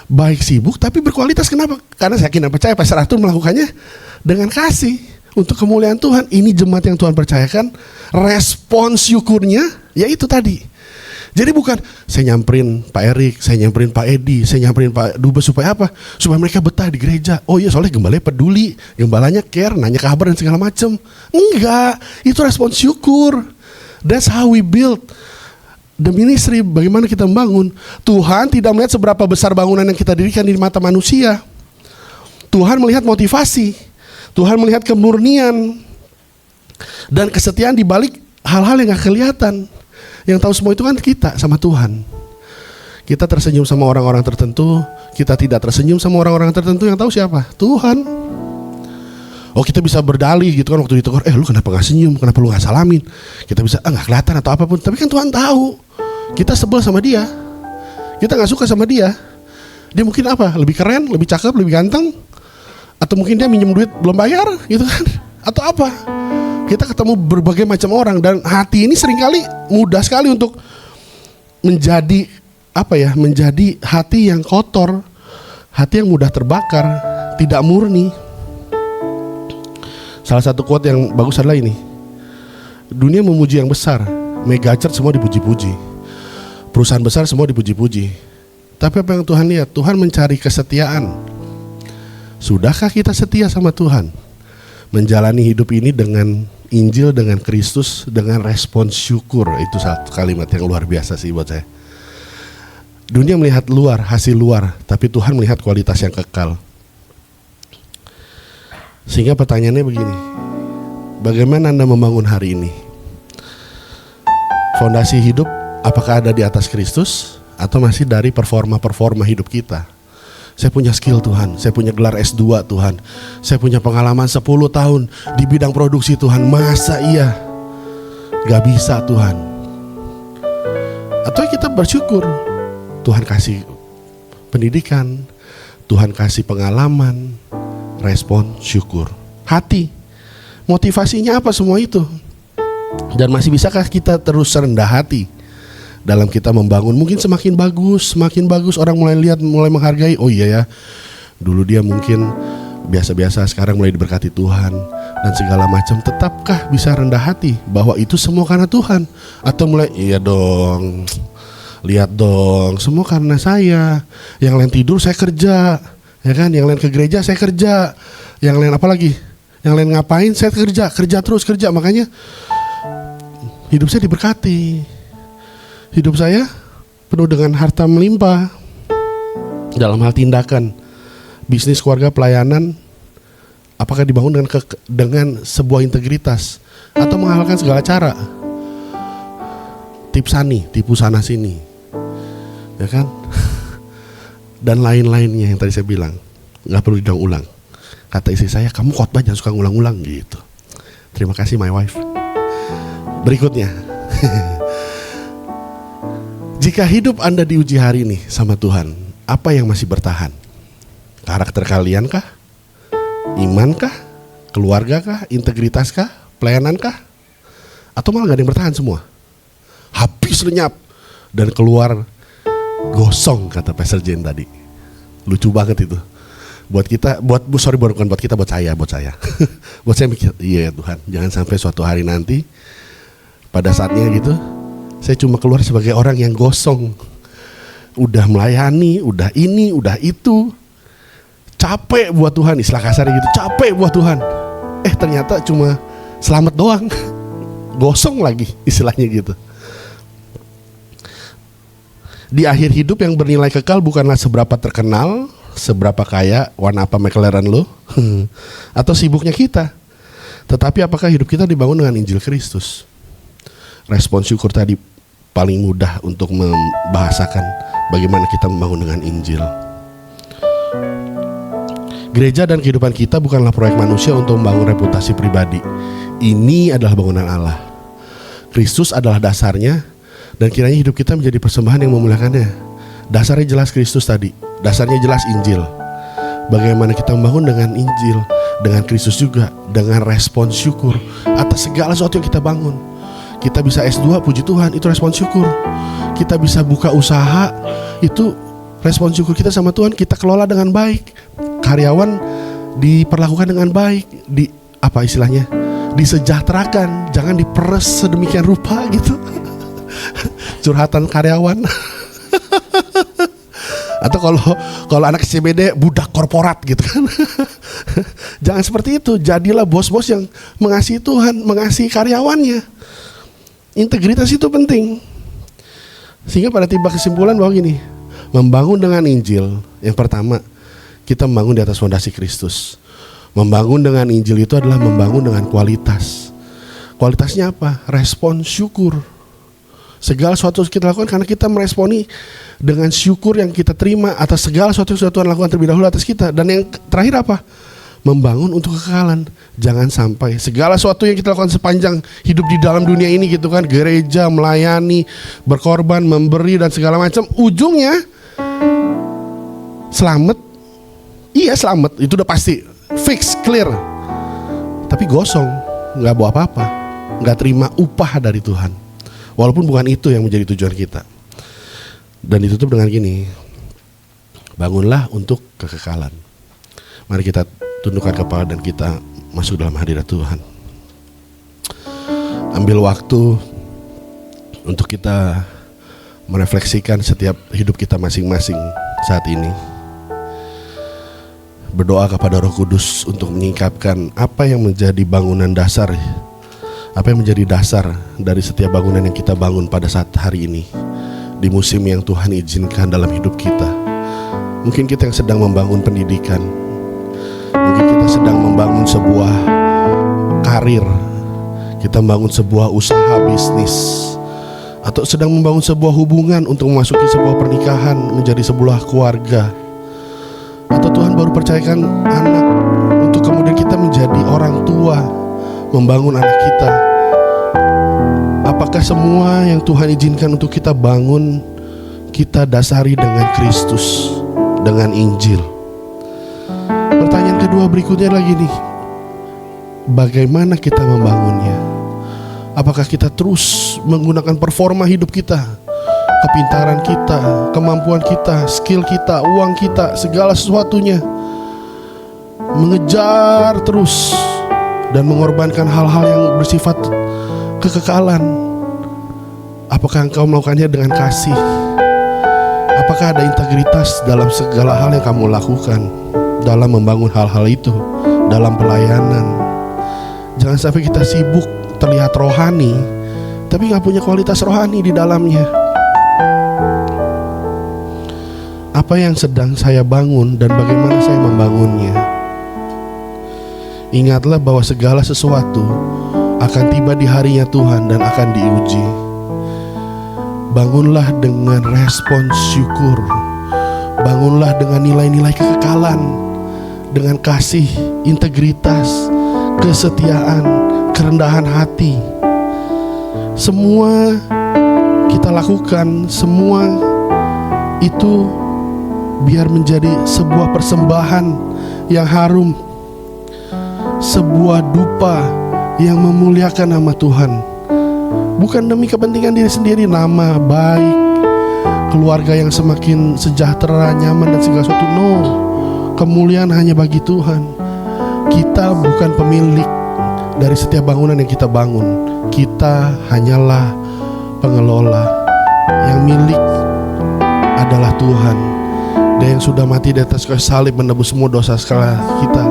baik sibuk tapi berkualitas. Kenapa? Karena saya yakin dan percaya Pastor Arthur melakukannya dengan kasih untuk kemuliaan Tuhan. Ini jemaat yang Tuhan percayakan, respons syukurnya yaitu tadi. Jadi bukan saya nyamperin Pak Erik, saya nyamperin Pak Edi, saya nyamperin Pak Dubes supaya apa? Supaya mereka betah di gereja. Oh iya, soalnya gembalanya peduli, gembalanya care, nanya kabar dan segala macam. Enggak, itu respons syukur. That's how we build the ministry. Bagaimana kita membangun. Tuhan tidak melihat seberapa besar bangunan yang kita dirikan di mata manusia. Tuhan melihat motivasi. Tuhan melihat kemurnian dan kesetiaan di balik hal-hal yang gak kelihatan. Yang tahu semua itu kan kita sama Tuhan. Kita tersenyum sama orang-orang tertentu, kita tidak tersenyum sama orang-orang tertentu. Yang tahu siapa? Tuhan. Oh, kita bisa berdalih gitu kan waktu ditegur, lu kenapa gak senyum, kenapa lu gak salamin. Kita bisa, gak kelihatan atau apapun. Tapi kan Tuhan tahu kita sebel sama dia, kita gak suka sama dia. Dia mungkin apa? Lebih keren, lebih cakep, lebih ganteng. Atau mungkin dia minjem duit belum bayar gitu kan. Atau apa. Kita ketemu berbagai macam orang. Dan hati ini seringkali mudah sekali untuk menjadi menjadi hati yang kotor, hati yang mudah terbakar, tidak murni. Salah satu quote yang bagus adalah ini, dunia memuji yang besar, mega church semua dipuji-puji, perusahaan besar semua dipuji-puji. Tapi apa yang Tuhan lihat? Tuhan mencari kesetiaan. Sudahkah kita setia sama Tuhan? Menjalani hidup ini dengan Injil, dengan Kristus, dengan respons syukur. Itu satu kalimat yang luar biasa sih buat saya. Dunia melihat luar, hasil luar, tapi Tuhan melihat kualitas yang kekal. Sehingga pertanyaannya begini, bagaimana Anda membangun hari ini? Fondasi hidup apakah ada di atas Kristus atau masih dari performa hidup kita? Saya punya skill Tuhan, saya punya gelar S2 Tuhan, saya punya pengalaman 10 tahun di bidang produksi Tuhan. Masa iya? Gak bisa Tuhan. Atau kita bersyukur, Tuhan kasih pendidikan, Tuhan kasih pengalaman, respon syukur. Hati, motivasinya apa semua itu? Dan masih bisakah kita terus rendah hati dalam kita membangun? Mungkin semakin bagus orang mulai lihat, mulai menghargai. Oh iya ya, dulu dia mungkin biasa-biasa, sekarang mulai diberkati Tuhan dan segala macam. Tetapkah bisa rendah hati bahwa itu semua karena Tuhan? Atau mulai, iya dong, lihat dong, semua karena saya. Yang lain tidur saya kerja, ya kan? Yang lain ke gereja saya kerja, yang lain apa lagi? Yang lain ngapain saya kerja terus. Makanya hidup saya diberkati, hidup saya penuh dengan harta melimpah. Dalam hal tindakan, bisnis, keluarga, pelayanan, apakah dibangun dengan sebuah integritas atau menghalalkan segala cara? Tipu sana sini, ya kan? Dan lain-lainnya yang tadi saya bilang, nggak perlu diulang. Kata istri saya, kamu khotbah jangan suka ngulang-ulang gitu. Terima kasih my wife. Berikutnya, jika hidup Anda diuji hari ini sama Tuhan, apa yang masih bertahan? Karakter kalian kah? Iman kah? Keluarga kah? Integritas kah? Pelayanan kah? Atau malah gak ada yang bertahan semua? Habis lenyap dan keluar gosong, kata Pastor Jane tadi. Lucu banget itu. Buat kita, bukan buat kita, buat saya. Buat saya mikir, iya Tuhan, jangan sampai suatu hari nanti pada saatnya gitu, saya cuma keluar sebagai orang yang gosong. Udah melayani, udah ini, udah itu. Capek buat Tuhan, istilah kasarnya gitu, capek buat Tuhan. Ternyata cuma selamat doang. Gosong lagi istilahnya gitu. Di akhir hidup yang bernilai kekal bukanlah seberapa terkenal, seberapa kaya, warna apa McLaren lo, atau sibuknya kita. Tetapi apakah hidup kita dibangun dengan Injil Kristus? Respon syukur tadi paling mudah untuk membahasakan bagaimana kita membangun dengan Injil. Gereja dan kehidupan kita bukanlah proyek manusia untuk membangun reputasi pribadi. Ini adalah bangunan Allah. Kristus adalah dasarnya, dan kiranya hidup kita menjadi persembahan yang memuliakannya. Dasarnya jelas Kristus tadi, dasarnya jelas Injil. Bagaimana kita membangun dengan Injil, dengan Kristus juga, dengan respon syukur atas segala sesuatu yang kita bangun. Kita bisa S2, puji Tuhan, itu respon syukur. Kita bisa buka usaha, itu respon syukur kita sama Tuhan. Kita kelola dengan baik, karyawan diperlakukan dengan baik, disejahterakan, jangan diperes sedemikian rupa gitu. Curhatan karyawan. Atau kalau anak CBD budak korporat gitu kan. Jangan seperti itu. Jadilah bos-bos yang mengasihi Tuhan, mengasihi karyawannya. Integritas itu penting. Sehingga pada tiba kesimpulan bahwa gini, membangun dengan Injil, yang pertama, kita membangun di atas fondasi Kristus. Membangun dengan Injil itu adalah membangun dengan kualitas. Kualitasnya apa? Respon syukur. Segala sesuatu yang kita lakukan karena kita meresponi dengan syukur yang kita terima atas segala sesuatu yang Tuhan lakukan terlebih dahulu atas kita. Dan yang terakhir apa? Membangun untuk kekekalan. Jangan sampai segala sesuatu yang kita lakukan sepanjang hidup di dalam dunia ini gitu kan, gereja, melayani, berkorban, memberi dan segala macam, ujungnya selamat. Iya selamat, itu udah pasti, fix, clear. Tapi gosong, gak bawa apa-apa, gak terima upah dari Tuhan. Walaupun bukan itu yang menjadi tujuan kita. Dan ditutup dengan gini, bangunlah untuk kekekalan. Mari kita tundukkan kepala dan kita masuk dalam hadirat Tuhan. Ambil waktu untuk kita merefleksikan setiap hidup kita masing-masing saat ini. Berdoa kepada Roh Kudus untuk menyingkapkan apa yang menjadi bangunan dasar, apa yang menjadi dasar dari setiap bangunan yang kita bangun pada saat hari ini, di musim yang Tuhan izinkan dalam hidup kita. Mungkin kita yang sedang membangun pendidikan, Mungkin kita sedang membangun sebuah karir, kita membangun sebuah usaha bisnis, atau sedang membangun sebuah hubungan untuk memasuki sebuah pernikahan, menjadi sebuah keluarga. Atau Tuhan baru percayakan anak untuk kemudian kita menjadi orang tua, membangun anak kita. Apakah semua yang Tuhan izinkan untuk kita bangun, kita dasari dengan Kristus, dengan Injil? Pertanyaan kedua berikutnya lagi nih, bagaimana kita membangunnya? Apakah kita terus menggunakan performa hidup kita, kepintaran kita, kemampuan kita, skill kita, uang kita, segala sesuatunya, mengejar terus dan mengorbankan hal-hal yang bersifat kekekalan? Apakah engkau melakukannya dengan kasih? Apakah ada integritas dalam segala hal yang kamu lakukan dalam membangun hal-hal itu, dalam pelayanan? Jangan sampai kita sibuk terlihat rohani, tapi gak punya kualitas rohani di dalamnya. Apa yang sedang saya bangun dan bagaimana saya membangunnya? Ingatlah bahwa segala sesuatu akan tiba di harinya Tuhan dan akan diuji. Bangunlah dengan respons syukur, bangunlah dengan nilai-nilai kekekalan, dengan kasih, integritas, kesetiaan, kerendahan hati. Semua kita lakukan, semua itu biar menjadi sebuah persembahan yang harum, sebuah dupa yang memuliakan nama Tuhan. Bukan demi kepentingan diri sendiri, nama baik, keluarga yang semakin sejahtera, nyaman dan segala sesuatu. No, kemuliaan hanya bagi Tuhan. Kita bukan pemilik dari setiap bangunan yang kita bangun. Kita hanyalah pengelola. Yang milik adalah Tuhan. Dia yang sudah mati di atas kayu salib menebus semua dosa sekalian kita.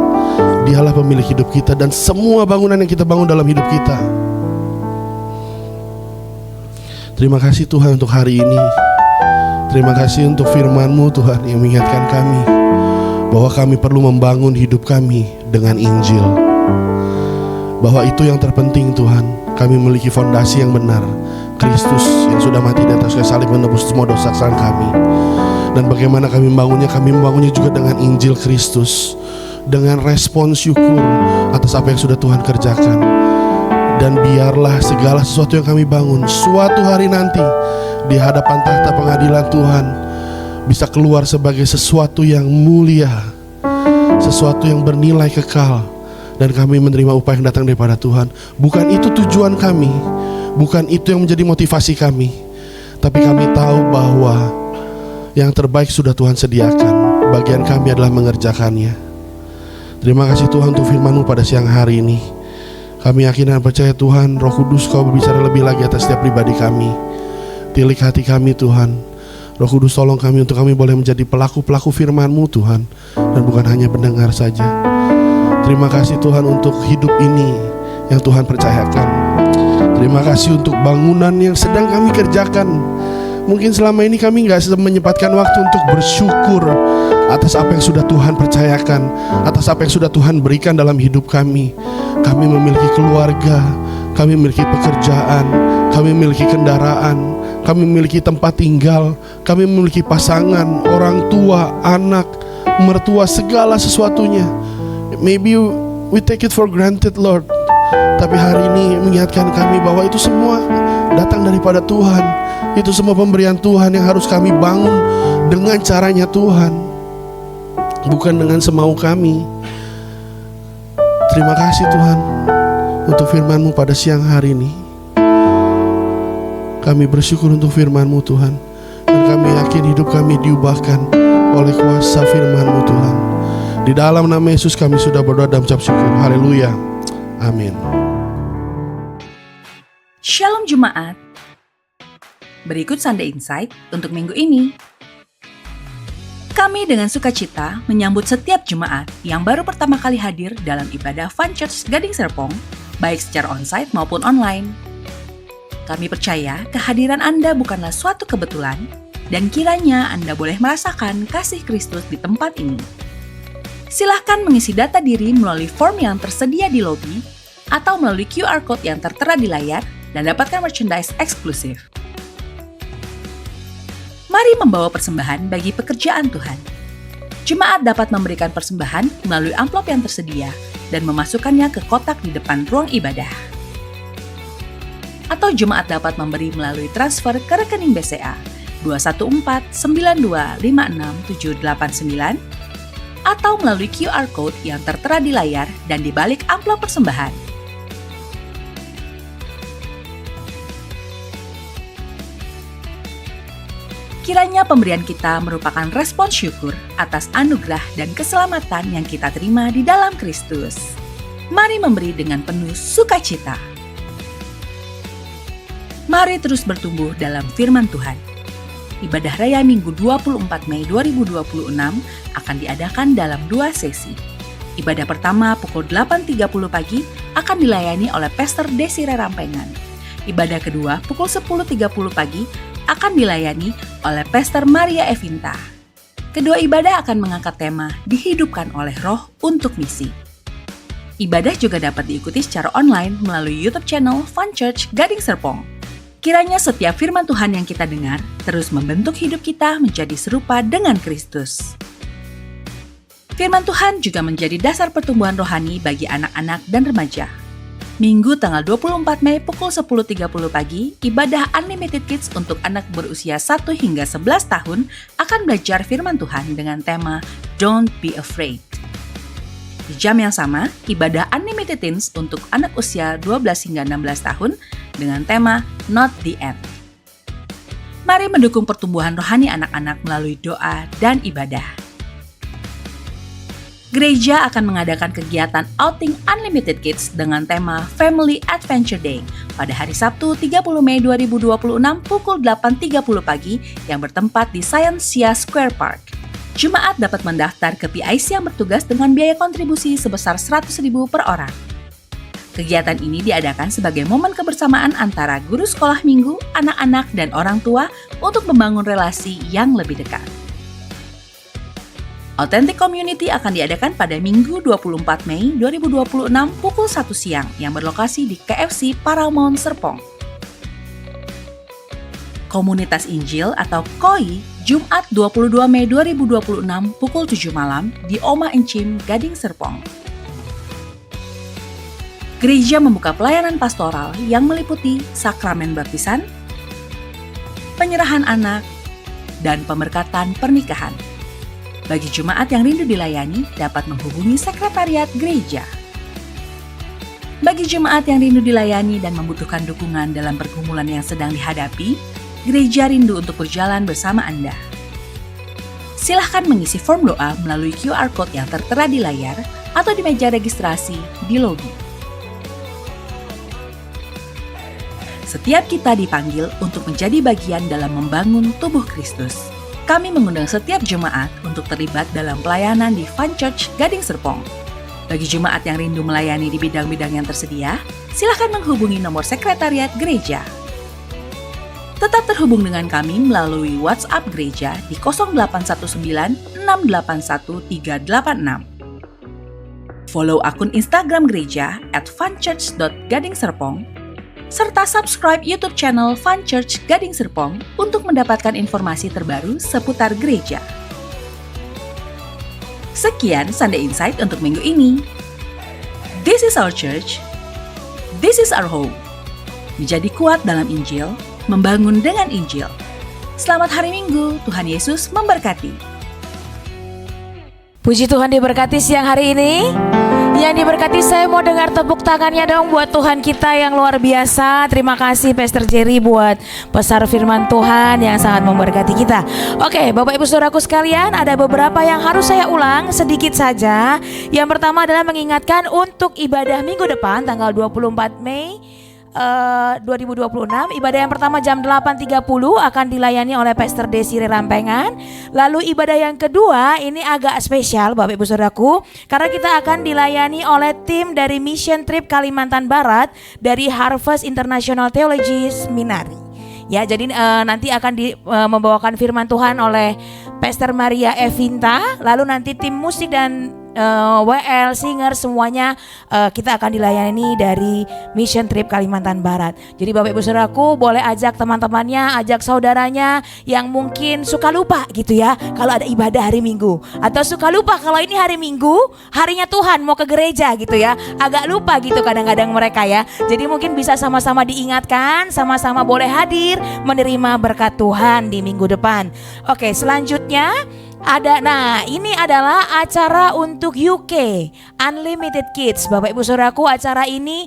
Dialah pemilik hidup kita dan semua bangunan yang kita bangun dalam hidup kita. Terima kasih Tuhan untuk hari ini. Terima kasih untuk firman-Mu Tuhan yang mengingatkan kami bahwa kami perlu membangun hidup kami dengan Injil. Bahwa itu yang terpenting Tuhan. Kami memiliki fondasi yang benar, Kristus yang sudah mati di atas kayu salib menebus semua dosa kesalahan kami. Dan bagaimana kami membangunnya? Kami membangunnya juga dengan Injil Kristus, dengan respons syukur atas apa yang sudah Tuhan kerjakan. Dan biarlah segala sesuatu yang kami bangun suatu hari nanti di hadapan tahta pengadilan Tuhan bisa keluar sebagai sesuatu yang mulia, sesuatu yang bernilai kekal, dan kami menerima upah yang datang daripada Tuhan. Bukan itu tujuan kami, bukan itu yang menjadi motivasi kami, tapi kami tahu bahwa yang terbaik sudah Tuhan sediakan. Bagian kami adalah mengerjakannya. Terima kasih Tuhan untuk firman-Mu pada siang hari ini. Kami yakin dan percaya Tuhan, Roh Kudus Kau berbicara lebih lagi atas setiap pribadi kami. Tilik hati kami Tuhan. Roh Kudus tolong kami untuk kami boleh menjadi pelaku-pelaku firman-Mu Tuhan, dan bukan hanya pendengar saja. Terima kasih Tuhan untuk hidup ini yang Tuhan percayakan. Terima kasih untuk bangunan yang sedang kami kerjakan. Mungkin selama ini kami gak menyempatkan waktu untuk bersyukur atas apa yang sudah Tuhan percayakan, atas apa yang sudah Tuhan berikan dalam hidup kami. Kami memiliki keluarga, kami memiliki pekerjaan, kami memiliki kendaraan, kami memiliki tempat tinggal, kami memiliki pasangan, orang tua, anak, mertua, segala sesuatunya. Maybe we take it for granted Lord, tapi hari ini mengingatkan kami bahwa itu semua datang daripada Tuhan. Itu semua pemberian Tuhan yang harus kami bangun dengan caranya Tuhan, bukan dengan semau kami. Terima kasih Tuhan untuk firman-Mu pada siang hari ini. Kami bersyukur untuk firman-Mu Tuhan, dan kami yakin hidup kami diubahkan oleh kuasa firman-Mu Tuhan. Di dalam nama Yesus kami sudah berdoa dan ucap syukur. Haleluya. Amin. Shalom Jemaat. Berikut Sunday Insight untuk minggu ini. Kami dengan sukacita menyambut setiap jemaat yang baru pertama kali hadir dalam ibadah Fun Church Gading Serpong, baik secara onsite maupun online. Kami percaya kehadiran Anda bukanlah suatu kebetulan, dan kiranya Anda boleh merasakan kasih Kristus di tempat ini. Silahkan mengisi data diri melalui form yang tersedia di lobi atau melalui QR Code yang tertera di layar dan dapatkan merchandise eksklusif. Mari membawa persembahan bagi pekerjaan Tuhan. Jemaat dapat memberikan persembahan melalui amplop yang tersedia dan memasukkannya ke kotak di depan ruang ibadah. Atau jemaat dapat memberi melalui transfer ke rekening BCA 21492567789 atau melalui QR Code yang tertera di layar dan di balik amplop persembahan. Kiranya pemberian kita merupakan respon syukur atas anugerah dan keselamatan yang kita terima di dalam Kristus. Mari memberi dengan penuh sukacita. Mari terus bertumbuh dalam firman Tuhan. Ibadah Raya Minggu 24 Mei 2026 akan diadakan dalam 2 sesi. Ibadah pertama pukul 8.30 pagi akan dilayani oleh Pastor Desire Rampengan. Ibadah kedua pukul 10.30 pagi akan dilayani oleh Pastor Maria Evinta. Kedua ibadah akan mengangkat tema dihidupkan oleh Roh untuk misi. Ibadah juga dapat diikuti secara online melalui YouTube channel Fun Church Gading Serpong. Kiranya setiap firman Tuhan yang kita dengar terus membentuk hidup kita menjadi serupa dengan Kristus. Firman Tuhan juga menjadi dasar pertumbuhan rohani bagi anak-anak dan remaja. Minggu tanggal 24 Mei pukul 10.30 pagi, ibadah Unlimited Kids untuk anak berusia 1 hingga 11 tahun akan belajar firman Tuhan dengan tema Don't Be Afraid. Di jam yang sama, ibadah Unlimited Teens untuk anak usia 12 hingga 16 tahun dengan tema Not the End. Mari mendukung pertumbuhan rohani anak-anak melalui doa dan ibadah. Gereja akan mengadakan kegiatan Outing Unlimited Kids dengan tema Family Adventure Day pada hari Sabtu 30 Mei 2026 pukul 8.30 pagi yang bertempat di Scientia Square Park. Jemaat dapat mendaftar ke PIC yang bertugas dengan biaya kontribusi sebesar 100.000 per orang. Kegiatan ini diadakan sebagai momen kebersamaan antara guru sekolah minggu, anak-anak, dan orang tua untuk membangun relasi yang lebih dekat. Authentic Community akan diadakan pada Minggu 24 Mei 2026 pukul 1 siang yang berlokasi di KFC Paramount Serpong. Komunitas Injil atau KOI Jumat 22 Mei 2026 pukul 7 malam di Oma Encim, Gading Serpong. Gereja membuka pelayanan pastoral yang meliputi sakramen baptisan, penyerahan anak, dan pemberkatan pernikahan. Bagi jemaat yang rindu dilayani, dapat menghubungi sekretariat gereja. Bagi jemaat yang rindu dilayani dan membutuhkan dukungan dalam pergumulan yang sedang dihadapi, gereja rindu untuk berjalan bersama Anda. Silahkan mengisi form doa melalui QR Code yang tertera di layar atau di meja registrasi di lobi. Setiap kita dipanggil untuk menjadi bagian dalam membangun tubuh Kristus. Kami mengundang setiap jemaat untuk terlibat dalam pelayanan di Fun Church Gading Serpong. Bagi jemaat yang rindu melayani di bidang-bidang yang tersedia, silakan menghubungi nomor sekretariat gereja. Tetap terhubung dengan kami melalui WhatsApp gereja di 0819 681 386. Follow akun Instagram gereja @funchurch.gadingserpong serta subscribe YouTube channel Fun Church Gading Serpong untuk mendapatkan informasi terbaru seputar gereja. Sekian Sunday Insight untuk minggu ini. This is our church. This is our home. Menjadi kuat dalam Injil, membangun dengan Injil. Selamat hari Minggu, Tuhan Yesus memberkati. Puji Tuhan diberkati siang hari ini. Yang diberkati, saya mau dengar tepuk tangannya dong buat Tuhan kita yang luar biasa. Terima kasih Pastor Jerry buat besar firman Tuhan yang sangat memberkati kita. Oke, Bapak Ibu Saudaraku sekalian, ada beberapa yang harus saya ulang sedikit saja. Yang pertama adalah mengingatkan untuk ibadah minggu depan tanggal 24 Mei 2026. Ibadah yang pertama jam 8.30 akan dilayani oleh Pastor Desire Rampengan. Lalu ibadah yang kedua ini agak spesial Bapak Ibu Saudaraku, karena kita akan dilayani oleh tim dari Mission Trip Kalimantan Barat dari Harvest International Theology Seminary. Ya, jadi nanti akan membawakan firman Tuhan oleh Pastor Maria Evinta. Lalu nanti tim musik dan WL, singer, semuanya kita akan dilayani dari Mission Trip Kalimantan Barat. Jadi Bapak Ibu Saudaraku boleh ajak teman-temannya, ajak saudaranya yang mungkin suka lupa gitu ya kalau ada ibadah hari Minggu, atau suka lupa kalau ini hari Minggu, harinya Tuhan mau ke gereja gitu ya, agak lupa gitu kadang-kadang mereka ya. Jadi mungkin bisa sama-sama diingatkan, sama-sama boleh hadir menerima berkat Tuhan di minggu depan. Oke, selanjutnya nah ini adalah acara untuk UK Unlimited Kids. Bapak Ibu Saudaraku, acara ini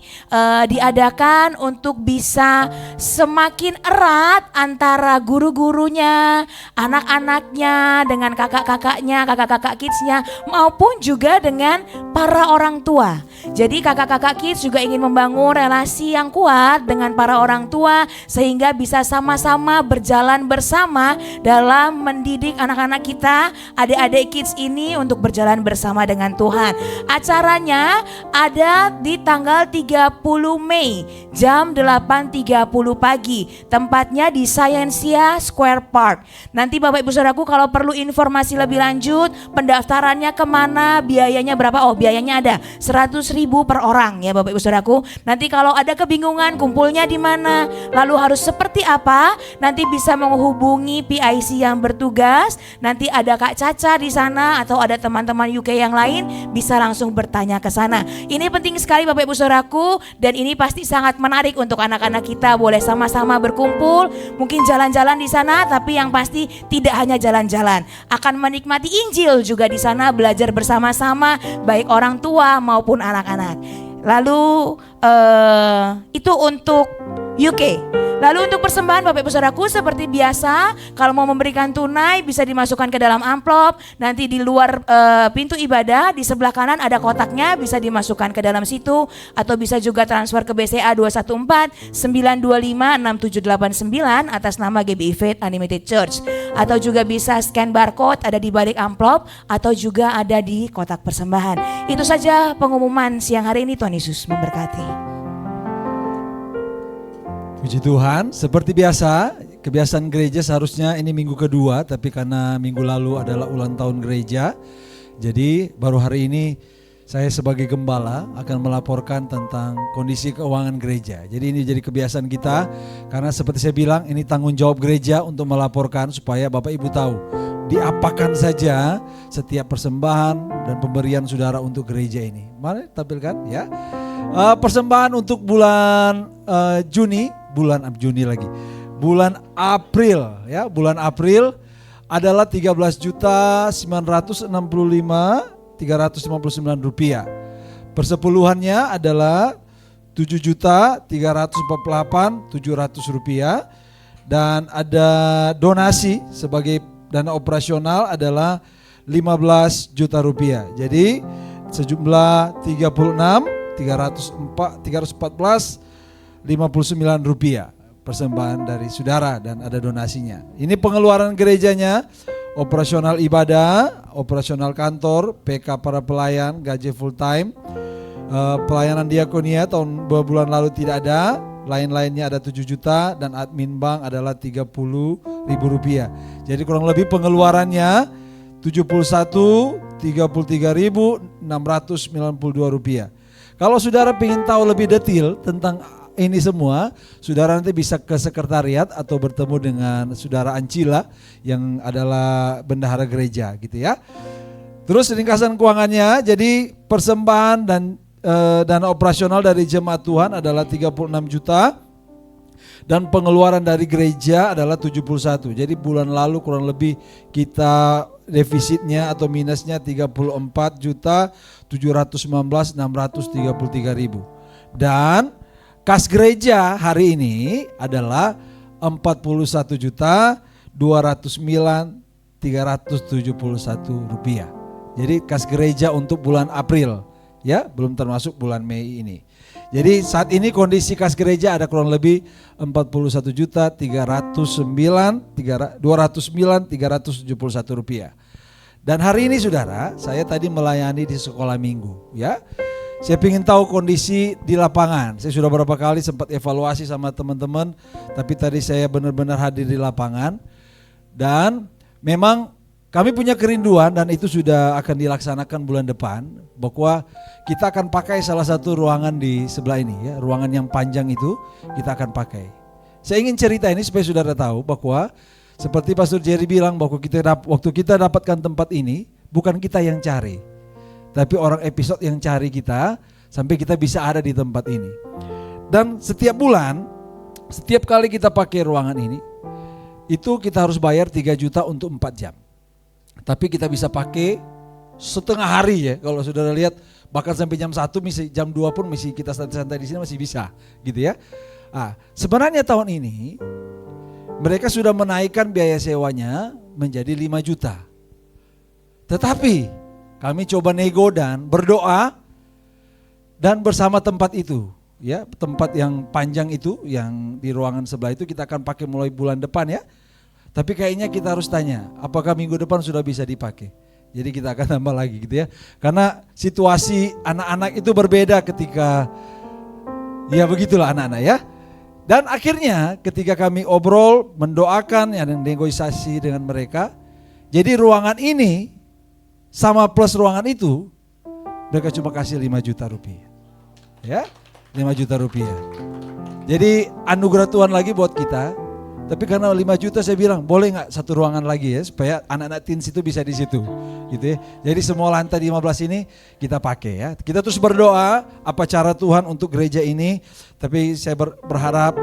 diadakan untuk bisa semakin erat antara guru-gurunya, anak-anaknya dengan kakak-kakaknya, kakak-kakak kidsnya, maupun juga dengan para orang tua. Jadi kakak-kakak kids juga ingin membangun relasi yang kuat dengan para orang tua sehingga bisa sama-sama berjalan bersama dalam mendidik anak-anak kita, adik-adik kids ini untuk berjalan bersama dengan Tuhan. Acaranya ada di tanggal 30 Mei jam 8.30 pagi. Tempatnya di Scientia Square Park. Nanti Bapak Ibu Saudaraku kalau perlu informasi lebih lanjut, pendaftarannya kemana, biayanya berapa? Oh, biayanya ada 100.000 per orang ya Bapak Ibu Saudaraku. Nanti kalau ada kebingungan kumpulnya di mana, lalu harus seperti apa, nanti bisa menghubungi PIC yang bertugas. Nanti ada Kak Caca di sana atau ada teman-teman UK yang lain bisa langsung bertanya ke sana. Ini penting sekali Bapak Ibu Saudaraku, dan ini pasti sangat menarik untuk anak-anak kita, boleh sama-sama berkumpul, mungkin jalan-jalan di sana, tapi yang pasti tidak hanya jalan-jalan, akan menikmati Injil juga di sana, belajar bersama-sama baik orang tua maupun anak-anak. Lalu itu untuk UK. Lalu untuk persembahan Bapak Ibu Saudaraku seperti biasa, kalau mau memberikan tunai bisa dimasukkan ke dalam amplop. Nanti di luar pintu ibadah di sebelah kanan ada kotaknya, bisa dimasukkan ke dalam situ, atau bisa juga transfer ke BCA 214 925 6789 atas nama GBI Faith Unlimited Church, atau juga bisa scan barcode ada di balik amplop atau juga ada di kotak persembahan. Itu saja pengumuman siang hari ini. Tuhan Yesus memberkati. Puji Tuhan, seperti biasa, kebiasaan gereja seharusnya ini minggu kedua, tapi karena minggu lalu adalah ulang tahun gereja, jadi baru hari ini saya sebagai gembala akan melaporkan tentang kondisi keuangan gereja. Jadi ini jadi kebiasaan kita, karena seperti saya bilang ini tanggung jawab gereja untuk melaporkan supaya Bapak Ibu tahu diapakan saja setiap persembahan dan pemberian saudara untuk gereja ini. Mari tampilkan ya. Persembahan untuk bulan bulan April ya, bulan April adalah 13.965.359 rupiah. Persepuluhannya adalah 7.348.700 rupiah, dan ada donasi sebagai dana operasional adalah 15 juta rupiah. Jadi sejumlah 314.59 rupiah persembahan dari saudara, dan ada donasinya. Ini pengeluaran gerejanya, operasional ibadah, operasional kantor, PK para pelayan, gaji full time, pelayanan diakonia tahun 2 bulan lalu tidak ada, lain-lainnya ada 7 juta, dan admin bank adalah 30.000 rupiah. Jadi kurang lebih pengeluarannya 33.692 rupiah. Kalau saudara ingin tahu lebih detail tentang ini semua, saudara nanti bisa ke sekretariat atau bertemu dengan saudara Ancila yang adalah bendahara gereja gitu ya. Terus ringkasan keuangannya, jadi persembahan dan dana operasional dari jemaat Tuhan adalah 36 juta dan pengeluaran dari gereja adalah 71. Jadi bulan lalu kurang lebih kita defisitnya atau minusnya 34.719.633.000. Dan kas gereja hari ini adalah 41.209.371 rupiah. Jadi kas gereja untuk bulan April ya, belum termasuk bulan Mei ini. Jadi saat ini kondisi kas gereja ada kurang lebih 41.209.371 rupiah. Dan hari ini saudara, saya tadi melayani di sekolah minggu ya. Saya ingin tahu kondisi di lapangan. Saya sudah beberapa kali sempat evaluasi sama teman-teman, tapi tadi saya benar-benar hadir di lapangan. Dan memang kami punya kerinduan dan itu sudah akan dilaksanakan bulan depan, bahwa kita akan pakai salah satu ruangan di sebelah ini ya, ruangan yang panjang itu kita akan pakai. Saya ingin cerita ini supaya saudara tahu bahwa seperti Pastor Jerry bilang bahwa waktu kita dapatkan tempat ini bukan kita yang cari, tapi orang episode yang cari kita sampai kita bisa ada di tempat ini. Dan setiap bulan, setiap kali kita pakai ruangan ini, itu kita harus bayar 3 juta untuk 4 jam. Tapi kita bisa pakai setengah hari ya. Kalau saudara lihat bahkan sampai jam 1, jam 2 pun masih kita santai-santai di sini masih bisa gitu ya. Sebenarnya tahun ini mereka sudah menaikkan biaya sewanya menjadi 5 juta. Tetapi kami coba nego dan berdoa dan bersama tempat itu ya, tempat yang panjang itu yang di ruangan sebelah itu kita akan pakai mulai bulan depan ya. Tapi kayaknya kita harus tanya, apakah minggu depan sudah bisa dipakai? Jadi kita akan tambah lagi gitu ya. Karena situasi anak-anak itu berbeda ketika, ya begitulah anak-anak ya. Dan akhirnya ketika kami obrol, mendoakan, ya, dan negosiasi dengan mereka. Jadi ruangan ini sama plus ruangan itu, mereka cuma kasih 5 juta rupiah. Ya, 5 juta rupiah. Jadi anugerah Tuhan lagi buat kita. Tapi karena 5 juta saya bilang boleh gak satu ruangan lagi ya, supaya anak-anak teens itu bisa di situ gitu ya. Jadi semua lantai 15 ini kita pakai ya. Kita terus berdoa apa cara Tuhan untuk gereja ini. Tapi saya berharap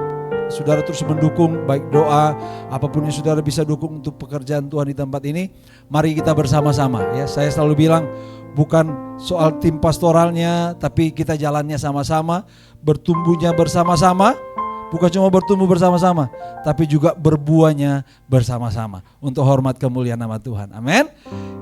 saudara terus mendukung, baik doa apapun yang saudara bisa dukung untuk pekerjaan Tuhan di tempat ini. Mari kita bersama-sama ya. Saya selalu bilang bukan soal tim pastoralnya, tapi kita jalannya sama-sama, bertumbuhnya bersama-sama. Bukan cuma bertumbuh bersama-sama, tapi juga berbuahnya bersama-sama untuk hormat kemuliaan nama Tuhan. Amin.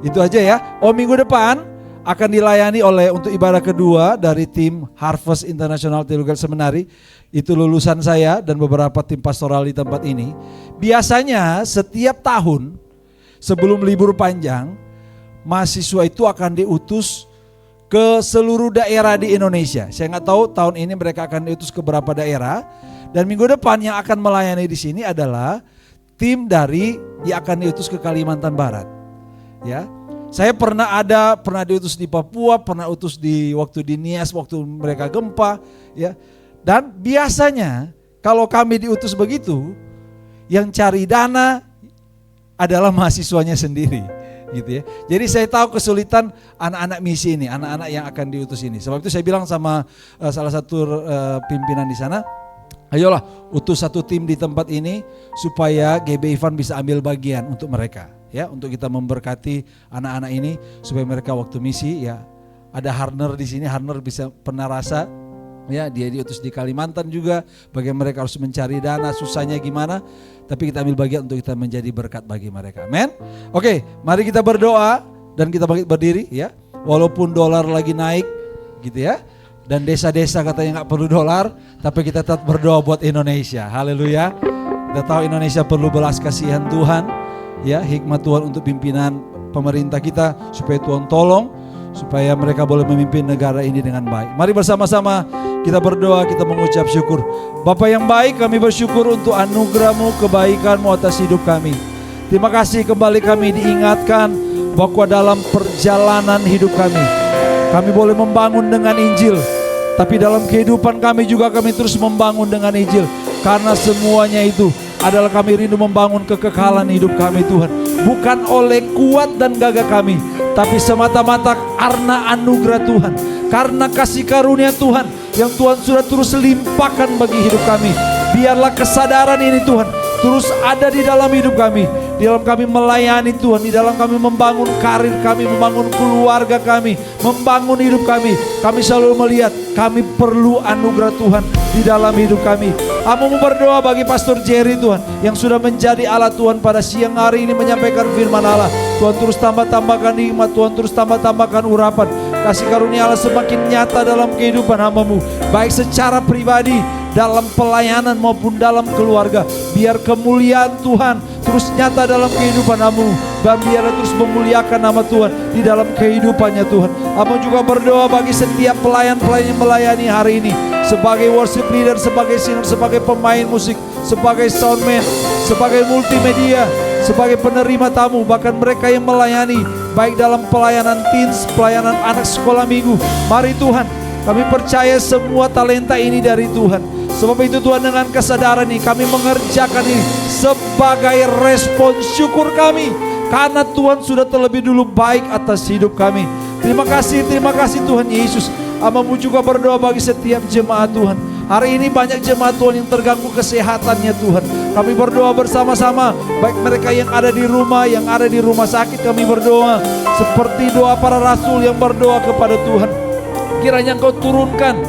Itu aja ya. Minggu depan akan dilayani oleh untuk ibadah kedua dari tim Harvest International Theological Seminary. Itu lulusan saya dan beberapa tim pastoral di tempat ini. Biasanya setiap tahun sebelum libur panjang, mahasiswa itu akan diutus ke seluruh daerah di Indonesia. Saya nggak tahu tahun ini mereka akan diutus ke berapa daerah. Dan minggu depan yang akan melayani di sini adalah tim dari yang akan diutus ke Kalimantan Barat. Ya, saya pernah diutus di Papua, pernah utus di waktu di Nias waktu mereka gempa. Ya, dan biasanya kalau kami diutus begitu, yang cari dana adalah mahasiswanya sendiri. Gitu ya. Jadi saya tahu kesulitan anak-anak misi ini, anak-anak yang akan diutus ini. Sebab itu saya bilang sama salah satu pimpinan di sana, ayolah utus satu tim di tempat ini supaya GB Ivan bisa ambil bagian untuk mereka ya, untuk kita memberkati anak-anak ini supaya mereka waktu misi ya. Ada Harner di sini, Harner bisa pernah rasa ya, dia diutus di Kalimantan juga, bagaimana mereka harus mencari dana, susahnya gimana, tapi kita ambil bagian untuk kita menjadi berkat bagi mereka. Amin. Oke, mari kita berdoa dan kita bangkit berdiri ya. Walaupun dolar lagi naik gitu ya, dan desa-desa katanya gak perlu dolar, tapi kita tetap berdoa buat Indonesia. Haleluya. Kita tahu Indonesia perlu belas kasihan Tuhan ya, hikmat Tuhan untuk pimpinan pemerintah kita, supaya Tuhan tolong supaya mereka boleh memimpin negara ini dengan baik. Mari bersama-sama kita berdoa, kita mengucap syukur. Bapa yang baik, kami bersyukur untuk anugerah-Mu, kebaikan-Mu atas hidup kami. Terima kasih kembali kami diingatkan bahwa dalam perjalanan hidup kami boleh membangun dengan Injil, tapi dalam kehidupan kami juga kami terus membangun dengan Injil. Karena semuanya itu adalah kami rindu membangun kekekalan hidup kami Tuhan. Bukan oleh kuat dan gagah kami, tapi semata-mata karena anugerah Tuhan, karena kasih karunia Tuhan yang Tuhan sudah terus limpahkan bagi hidup kami. Biarlah kesadaran ini Tuhan terus ada di dalam hidup kami, di dalam kami melayani Tuhan, di dalam kami membangun karir kami, membangun keluarga kami, membangun hidup kami. Kami selalu melihat kami perlu anugerah Tuhan di dalam hidup kami. Aku mau berdoa bagi Pastor Jerry Tuhan, yang sudah menjadi alat Tuhan pada siang hari ini menyampaikan firman Allah. Tuhan terus tambah-tambahkan nikmat, Tuhan terus tambah-tambahkan urapan. Kasih karunia Allah semakin nyata dalam kehidupan hamba-Mu, baik secara pribadi, dalam pelayanan maupun dalam keluarga. Biar kemuliaan Tuhan terus nyata dalam kehidupan hamba-Mu, dan biarlah terus memuliakan nama Tuhan di dalam kehidupannya Tuhan. Aku juga berdoa bagi setiap pelayan-pelayan yang melayani hari ini, sebagai worship leader, sebagai singer, sebagai pemain musik, sebagai soundman, sebagai multimedia, sebagai penerima tamu, bahkan mereka yang melayani, baik dalam pelayanan teens, pelayanan anak sekolah minggu. Mari Tuhan, kami percaya semua talenta ini dari Tuhan. Sebab itu Tuhan, dengan kesadaran ini kami mengerjakan ini sebagai respon syukur kami, karena Tuhan sudah terlebih dulu baik atas hidup kami. Terima kasih Tuhan Yesus. Hamba-Mu juga berdoa bagi setiap jemaat Tuhan. Hari ini banyak jemaat Tuhan yang terganggu kesehatannya Tuhan. Kami berdoa bersama-sama, baik mereka yang ada di rumah, yang ada di rumah sakit. Kami berdoa seperti doa para rasul yang berdoa kepada Tuhan. Kiranya Engkau turunkan,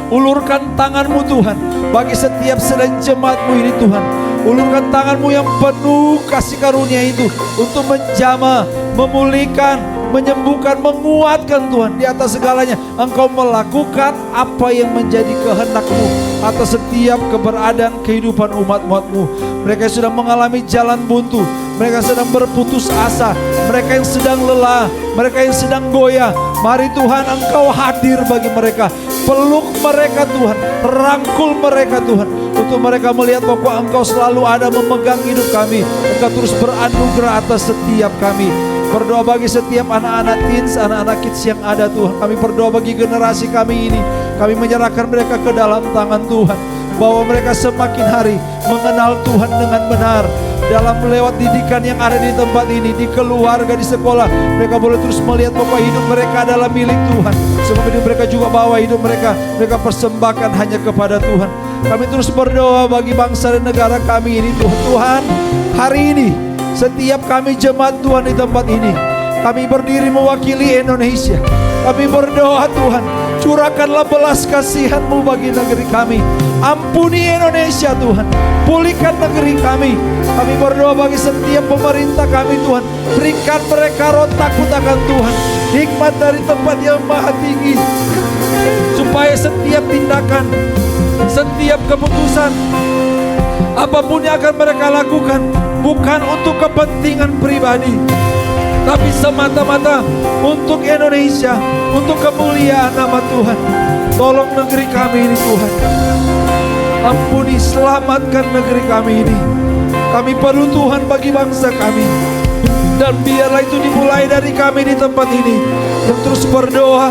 ulurkan tangan-Mu Tuhan bagi setiap sedang jemaat-Mu ini Tuhan. Ulurkan tangan-Mu yang penuh kasih karunia itu untuk menjamah, memulihkan, menyembuhkan, menguatkan Tuhan. Di atas segalanya Engkau melakukan apa yang menjadi kehendak-Mu atas setiap keberadaan kehidupan umat-umat-Mu. Mereka yang sedang mengalami jalan buntu, mereka sedang berputus asa, mereka yang sedang lelah, mereka yang sedang goyah. Mari Tuhan, Engkau hadir bagi mereka. Peluk mereka Tuhan, rangkul mereka Tuhan, untuk mereka melihat bahwa Engkau selalu ada memegang hidup kami. Engkau terus beranugerah atas setiap kami. Berdoa bagi setiap anak-anak teens, anak-anak kids yang ada Tuhan. Kami berdoa bagi generasi kami ini. Kami menyerahkan mereka ke dalam tangan Tuhan, bahwa mereka semakin hari mengenal Tuhan dengan benar. Dalam lewat didikan yang ada di tempat ini, di keluarga, di sekolah, mereka boleh terus melihat bahwa hidup mereka adalah milik Tuhan. Sebab itu mereka juga bawa hidup mereka persembahkan hanya kepada Tuhan. Kami terus berdoa bagi bangsa dan negara kami ini Tuhan. Tuhan, hari ini setiap kami jemaat Tuhan di tempat ini, kami berdiri mewakili Indonesia. Kami berdoa Tuhan, curahkanlah belas kasihan-Mu bagi negeri kami. Ampuni Indonesia Tuhan, pulihkan negeri kami. Kami berdoa bagi setiap pemerintah kami Tuhan, berikan mereka roh takut akan Tuhan, hikmat dari tempat yang maha tinggi, supaya setiap tindakan, setiap keputusan, apapun yang akan mereka lakukan, bukan untuk kepentingan pribadi, tapi semata-mata untuk Indonesia, untuk kemuliaan nama Tuhan. Tolong negeri kami ini Tuhan, ampuni, selamatkan negeri kami ini. Kami perlu Tuhan bagi bangsa kami, dan biarlah itu dimulai dari kami di tempat ini, yang terus berdoa,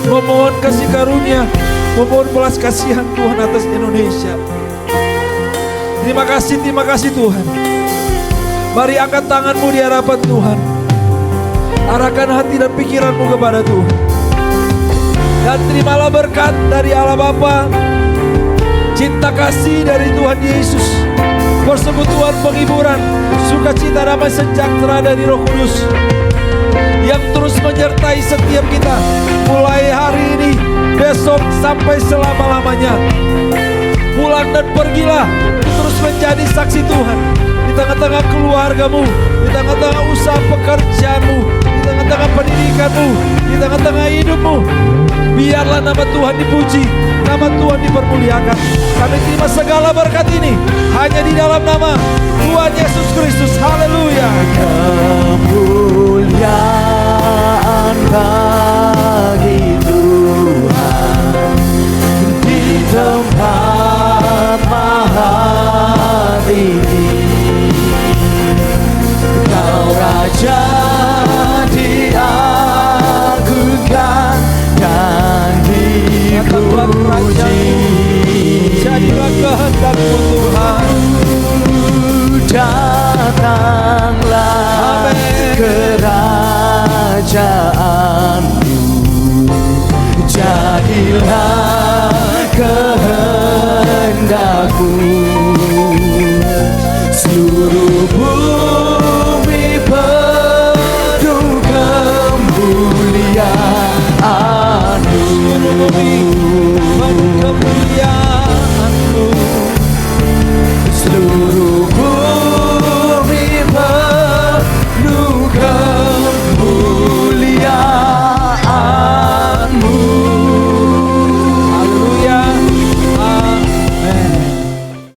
memohon kasih karunia, memohon belas kasihan Tuhan atas Indonesia. Terima kasih Tuhan. Mari angkat tangan-Mu di hadapan Tuhan. Arahkan hati dan pikiran-Mu kepada Tuhan. Dan terimalah berkat dari Allah Bapa, cinta kasih dari Tuhan Yesus, persekutuan penghiburan, sukacita damai sejahtera dari Roh Kudus, yang terus menyertai setiap kita, mulai hari ini, besok, sampai selama-lamanya. Pulang dan pergilah, terus menjadi saksi Tuhan di tengah-tengah keluarga-Mu, di tengah-tengah usaha pekerjaan-Mu, di tengah-tengah pendidikan-Mu, di tengah-tengah hidup-Mu. Biarlah nama Tuhan dipuji, nama Tuhan dipermuliakan. Kami terima segala berkat ini hanya di dalam nama Tuhan Yesus Kristus. Haleluya.